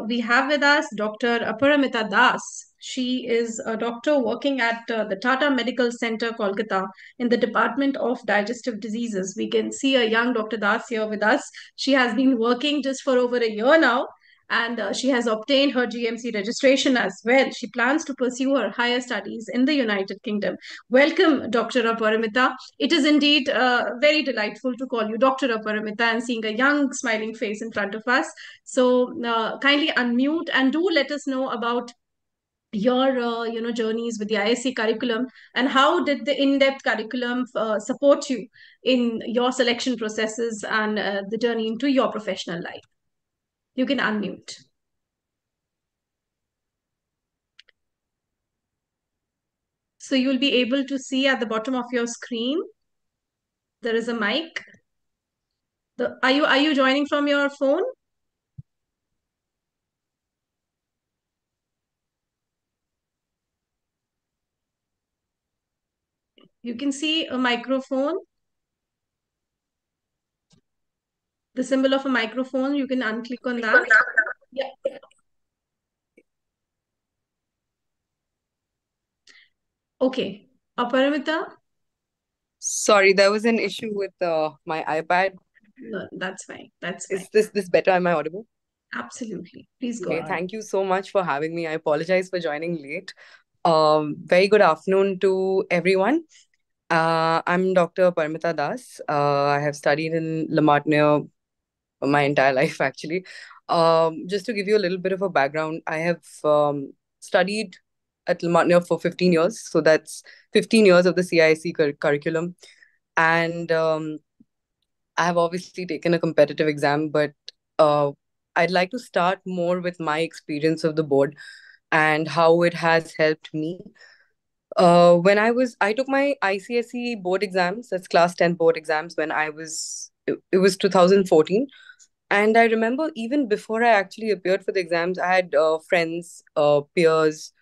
We have with us Dr. Aparamita Das. She is a doctor working at the Tata Medical Center, Kolkata, in the Department of Digestive Diseases. We can see a young Dr. Das here with us. She has been working just for over a year now, and she has obtained her GMC registration as well. She plans to pursue her higher studies in the United Kingdom. Welcome, Dr. Aparamita. It is indeed very delightful to call you Dr. Aparamita and seeing a young smiling face in front of us. So kindly unmute and do let us know about your journeys with the ISC curriculum, and how did the in-depth curriculum support you in your selection processes and the journey into your professional life. You can unmute. So you'll be able to see at the bottom of your screen, there is a mic. Are you joining from your phone? You can see a microphone. The symbol of a microphone, you can unclick on that. Yeah. Okay. Aparamita? Sorry, there was an issue with my iPad. No, that's fine. That's fine. Is this better? Am I audible? Absolutely. Please go Okay, on. thank you so much for having me. I apologize for joining late. Very good afternoon to everyone. I'm Dr. Paramita Das. I have studied in La Martiniere my entire life, actually. Just to give you a little bit of a background, I have studied at La Martiniere for 15 years. So that's 15 years of the CISC curriculum. And I have obviously taken a competitive exam, but uh, I'd like to start more with my experience of the board and how it has helped me. I took my ICSE board exams, that's class 10 board exams, when it was 2014. And I remember even before I actually appeared for the exams, I had friends, peers,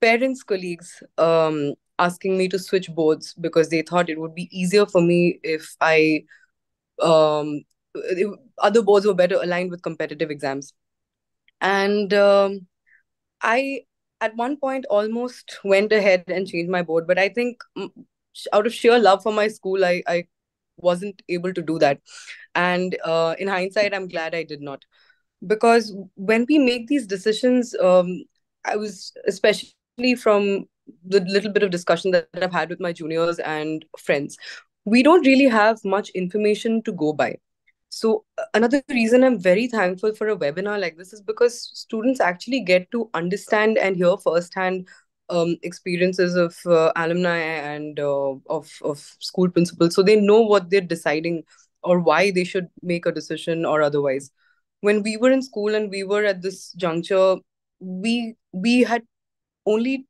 parents, colleagues asking me to switch boards because they thought it would be easier for me if um, other boards were better aligned with competitive exams. And I, at one point, almost went ahead and changed my board, but I think out of sheer love for my school, I wasn't able to do that. And in hindsight, I'm glad I did not. Because when we make these decisions, I was especially from the little bit of discussion that I've had with my juniors and friends, we don't really have much information to go by. So another reason I'm very thankful for a webinar like this is because students actually get to understand and hear firsthand experiences of alumni and of school principals, so they know what they're deciding or why they should make a decision or otherwise. When we were in school and we were at this juncture, we had only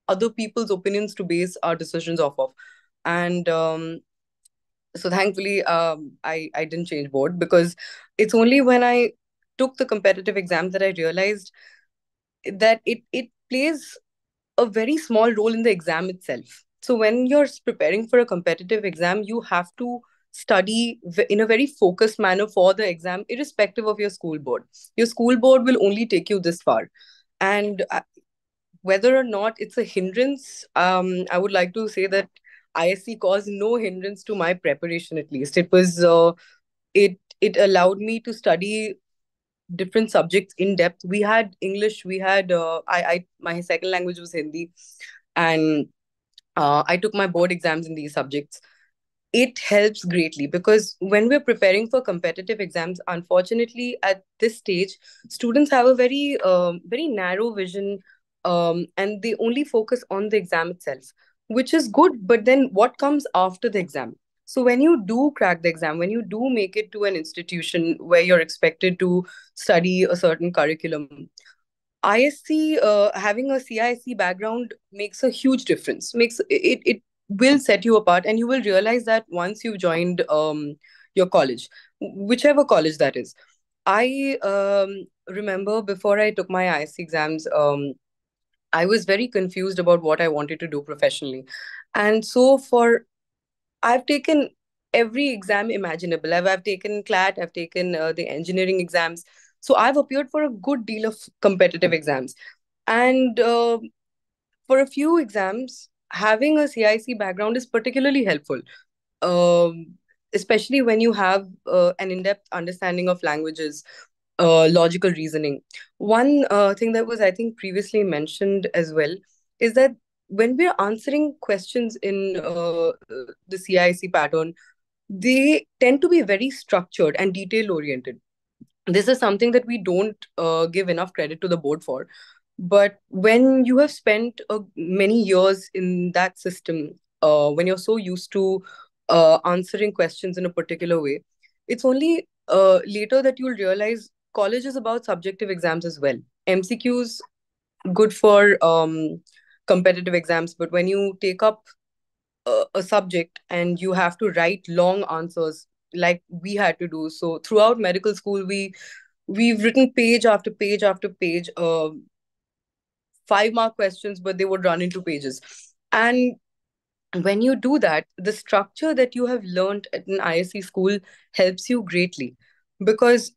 other people's opinions to base our decisions off of. And so thankfully, I didn't change board, because it's only when I took the competitive exam that I realized that it plays a very small role in the exam itself. So when you're preparing for a competitive exam, you have to study in a very focused manner for the exam, irrespective of your school board. Your school board will only take you this far. And whether or not it's a hindrance, I would like to say that ISC caused no hindrance to my preparation. At least it was it allowed me to study different subjects in depth. We had English, we had I my second language was Hindi, and I took my board exams in these subjects. It helps greatly, because when we're preparing for competitive exams, unfortunately at this stage students have a very narrow vision, and they only focus on the exam itself, which is good, but then what comes after the exam? So when you do crack the exam, when you do make it to an institution where you're expected to study a certain curriculum, ISC, having a CISC background makes a huge difference. Makes it will set you apart, and you will realize that once you've joined your college, whichever college that is. I remember before I took my ISC exams, I was very confused about what I wanted to do professionally, and so for I've taken every exam imaginable. I've taken CLAT, I've taken the engineering exams. So I've appeared for a good deal of competitive exams. And for a few exams, having a CIC background is particularly helpful, um, especially when you have an in depth understanding of languages, logical reasoning. One thing that was, I think, previously mentioned as well is that when we're answering questions in the CIC pattern, they tend to be very structured and detail oriented. This is something that we don't give enough credit to the board for. But when you have spent many years in that system, when you're so used to answering questions in a particular way, it's only later that you'll realize college is about subjective exams as well. MCQs good for competitive exams, but when you take up a subject and you have to write long answers like we had to do, so throughout medical school we've written page after page after page, 5 mark questions, but they would run into pages. And when you do that, the structure that you have learned at an ISC school helps you greatly, because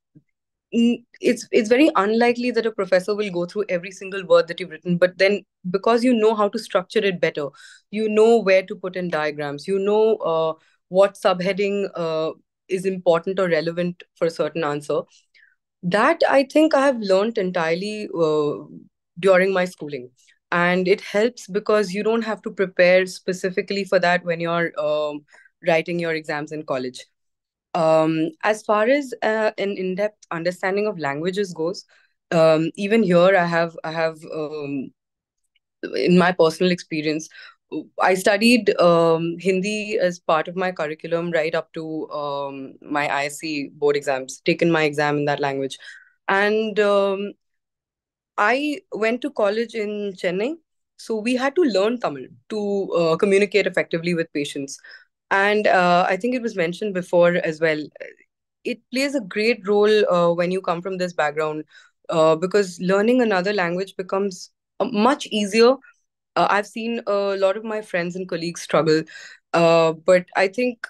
it's very unlikely that a professor will go through every single word that you've written, but then because you know how to structure it better, you know where to put in diagrams, you know what subheading is important or relevant for a certain answer. That I think I have learned entirely during my schooling, and it helps because you don't have to prepare specifically for that when you're writing your exams in college. As far as an in-depth understanding of languages goes, even here I have in my personal experience, I studied Hindi as part of my curriculum right up to my ISC board exams, taken my exam in that language. And I went to college in Chennai, so we had to learn Tamil to communicate effectively with patients. And I think it was mentioned before as well. It plays a great role when you come from this background, because learning another language becomes much easier. I've seen a lot of my friends and colleagues struggle, but I think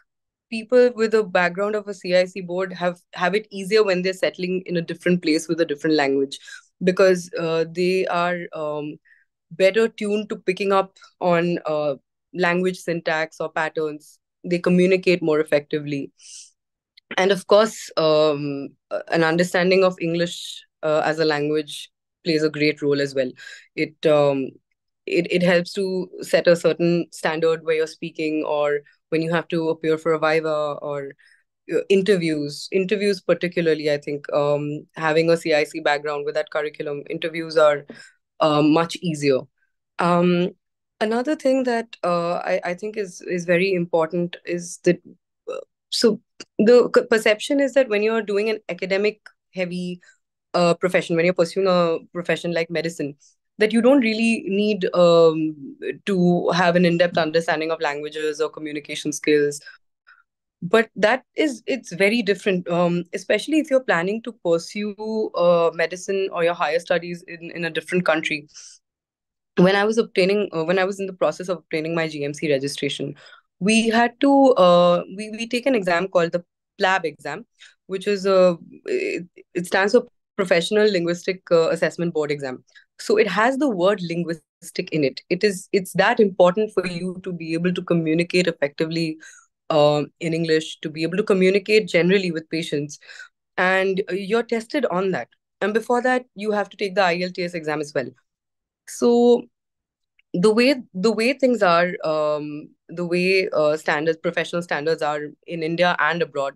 people with a background of a CIC board have it easier when they're settling in a different place with a different language, because they are better tuned to picking up on language syntax or patterns. They communicate more effectively, and of course, an understanding of English as a language plays a great role as well. It it, it helps to set a certain standard where you're speaking, or when you have to appear for a viva, or interviews particularly. I think having a CIC background with that curriculum, interviews are much easier. um, Another thing that I think is very important is that, uh, so perception is that when you're doing an academic heavy profession, when you're pursuing a profession like medicine, that you don't really need to have an in-depth understanding of languages or communication skills. But that is, it's very different, especially if you're planning to pursue medicine or your higher studies in a different country. When I was in the process of obtaining my GMC registration, we had to we take an exam called the PLAB exam, which is it stands for Professional Linguistic Assessment Board exam. So it has the word linguistic in it. It's that important for you to be able to communicate effectively in English, to be able to communicate generally with patients, and you're tested on that. And before that, you have to take the IELTS exam as well. So the way things are, the way standards professional standards are in India and abroad,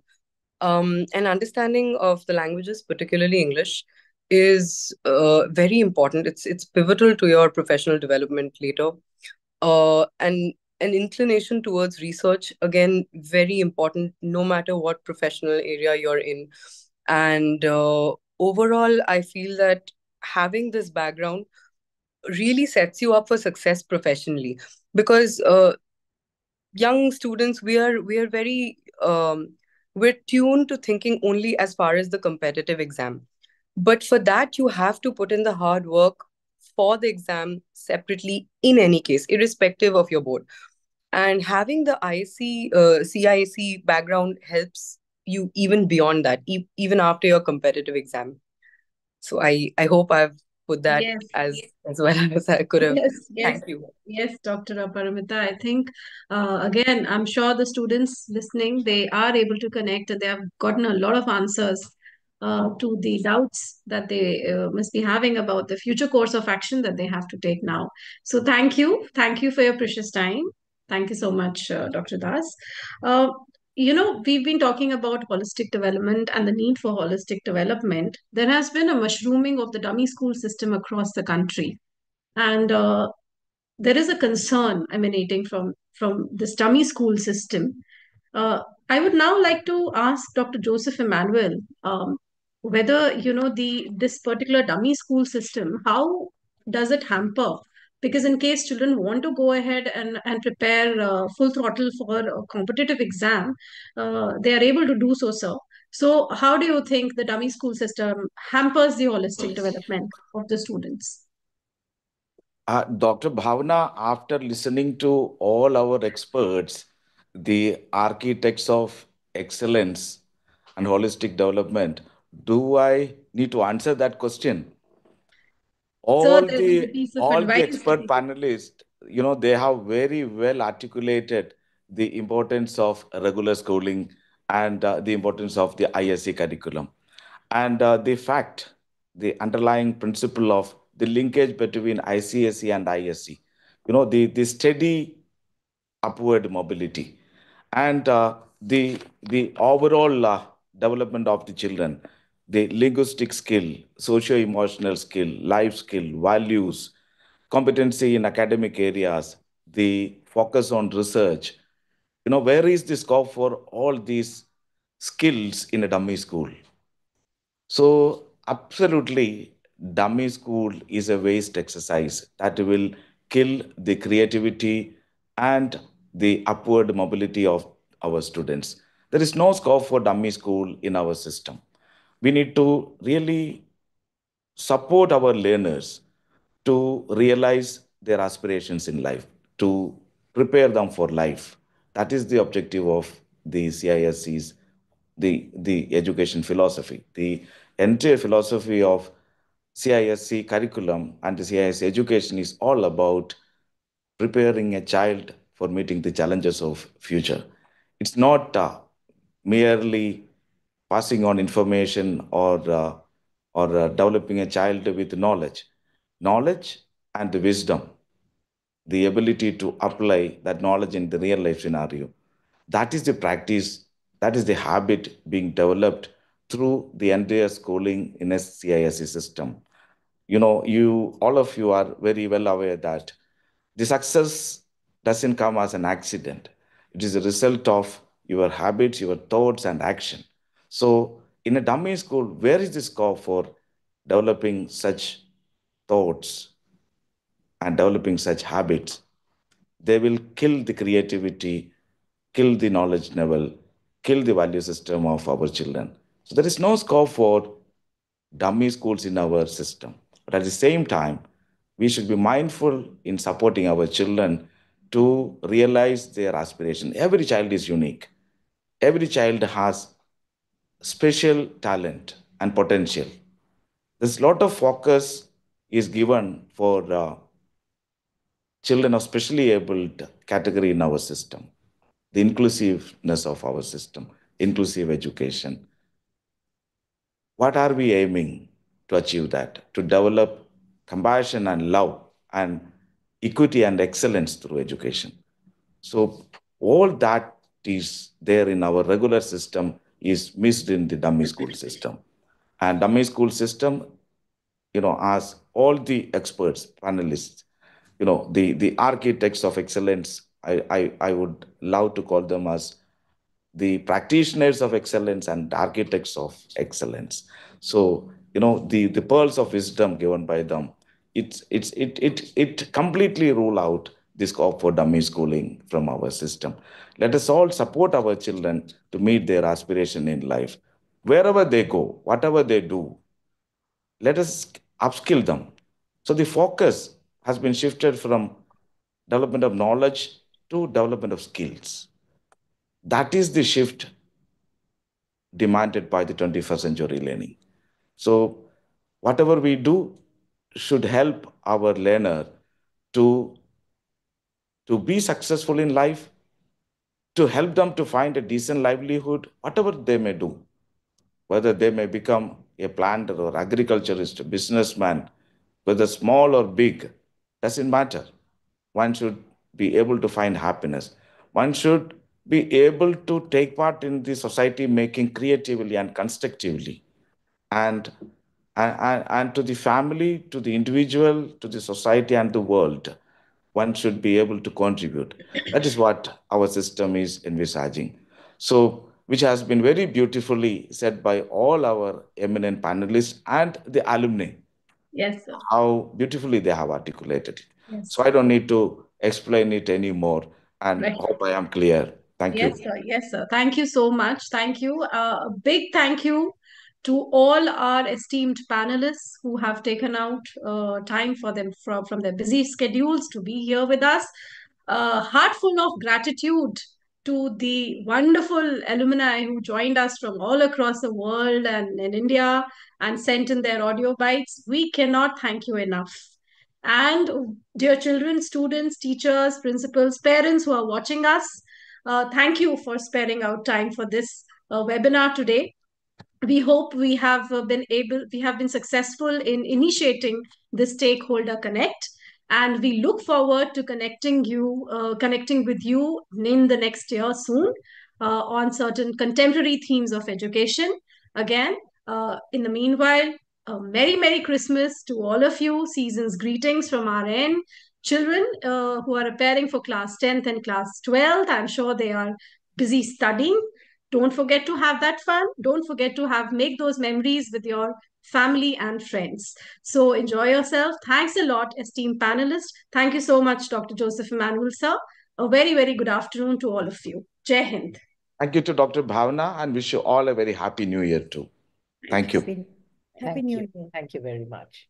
an understanding of the languages, particularly English, is very important. It's pivotal to your professional development later. And an inclination towards research, again, very important, no matter what professional area you're in. And overall, I feel that having this background really sets you up for success professionally, because young students, we are very we're tuned to thinking only as far as the competitive exam. But for that, you have to put in the hard work for the exam separately, in any case, irrespective of your board. And having the CISE background helps you even beyond that, even after your competitive exam. So I hope I've put that Yes. as well as I could have. Yes, yes, Thank you. yes, Dr. Paramita. I think, again, I'm sure the students listening, they are able to connect and they have gotten a lot of answers to the doubts that they must be having about the future course of action that they have to take now. So thank you. Thank you for your precious time. Thank you so much, Dr. Das. Uh, we've been talking about holistic development and the need for holistic development. There has been a mushrooming of the dummy school system across the country, and there is a concern emanating from this dummy school system. Uh, I would now like to ask Dr. Joseph Emmanuel, whether the this particular dummy school system, how does it hamper? Because in case children want to go ahead and prepare full throttle for a competitive exam, they are able to do so, sir. So, how do you think the dummy school system hampers the holistic development of the students? Dr. Bhavana, after listening to all our experts, the architects of excellence and holistic development, do I need to answer that question? So all there is a the piece of all the advice. expert panelists, they have very well articulated the importance of regular schooling and the importance of the ISC curriculum, and the underlying principle of the linkage between ICSE and ISC, the steady upward mobility, and the overall development of the children, the linguistic skill, socio emotional skill, life skill, values, competency in academic areas, the focus on research. Where is the scope for all these skills in a dummy school? So, absolutely, dummy school is a waste exercise that will kill the creativity and the upward mobility of our students. There is no scope for dummy school in our system. We need to really support our learners to realize their aspirations in life, to prepare them for life. That is the objective of the CISC's, the education philosophy. The entire philosophy of CISC curriculum and the CISC education is all about preparing a child for meeting the challenges of future. It's not merely passing on information or developing a child with knowledge. Knowledge and the wisdom, the ability to apply that knowledge in the real life scenario. That is the practice, that is the habit being developed through the entire schooling in a CISE system. You all of you are very well aware that the success doesn't come as an accident. It is a result of your habits, your thoughts, and action. So, in a dummy school, where is the scope for developing such thoughts and developing such habits? They will kill the creativity, kill the knowledge level, kill the value system of our children. So, there is no scope for dummy schools in our system. But at the same time, we should be mindful in supporting our children to realize their aspiration. Every child is unique. Every child has special talent and potential. There's a lot of focus is given for children of specially abled category in our system. The inclusiveness of our system, inclusive education. What are we aiming to achieve that? To develop compassion and love and equity and excellence through education. So all that is there in our regular system is missed in the dummy school system. And dummy school system, as all the experts, panelists, the architects of excellence, I would love to call them as the practitioners of excellence and architects of excellence. So, the pearls of wisdom given by them, it completely rule out the scope for dummy schooling from our system. Let us all support our children to meet their aspiration in life. Wherever they go, whatever they do, let us upskill them. So the focus has been shifted from development of knowledge to development of skills. That is the shift demanded by the 21st century learning. So whatever we do should help our learner to, to be successful in life, to help them to find a decent livelihood, whatever they may do, whether they may become a planter or agriculturist, businessman, whether small or big, doesn't matter. One should be able to find happiness. One should be able to take part in the society making creatively and constructively. And, and to the family, to the individual, to the society and the world, one should be able to contribute. That is what our system is envisaging. So, which has been very beautifully said by all our eminent panelists and the alumni, Yes, sir. how beautifully they have articulated it. Yes. So I don't need to explain it anymore and Right. hope I am clear. Thank Yes, you. sir. Yes, sir. Thank you so much. Thank you. A big thank you to all our esteemed panelists who have taken out time for them from their busy schedules to be here with us. Heart full of gratitude to the wonderful alumni who joined us from all across the world and in India and sent in their audio bites. We cannot thank you enough. And dear children, students, teachers, principals, parents who are watching us, thank you for sparing out time for this webinar today. We hope we have been successful in initiating the stakeholder connect, and we look forward to connecting with you in the next year soon on certain contemporary themes of education. Again, in the meanwhile, a Merry Christmas to all of you. Season's greetings from our end. Children who are preparing for class 10th and class 12th, I'm sure they are busy studying. Don't forget to have that fun. Don't forget to make those memories with your family and friends. So enjoy yourself. Thanks a lot, esteemed panelists. Thank you so much, Dr. Joseph Emmanuel, sir. A very good afternoon to all of you. Jai Hind. Thank you to Dr. Bhavna and wish you all a very happy new year too. Thank you. Happy Thank New you. Year. Thank you very much.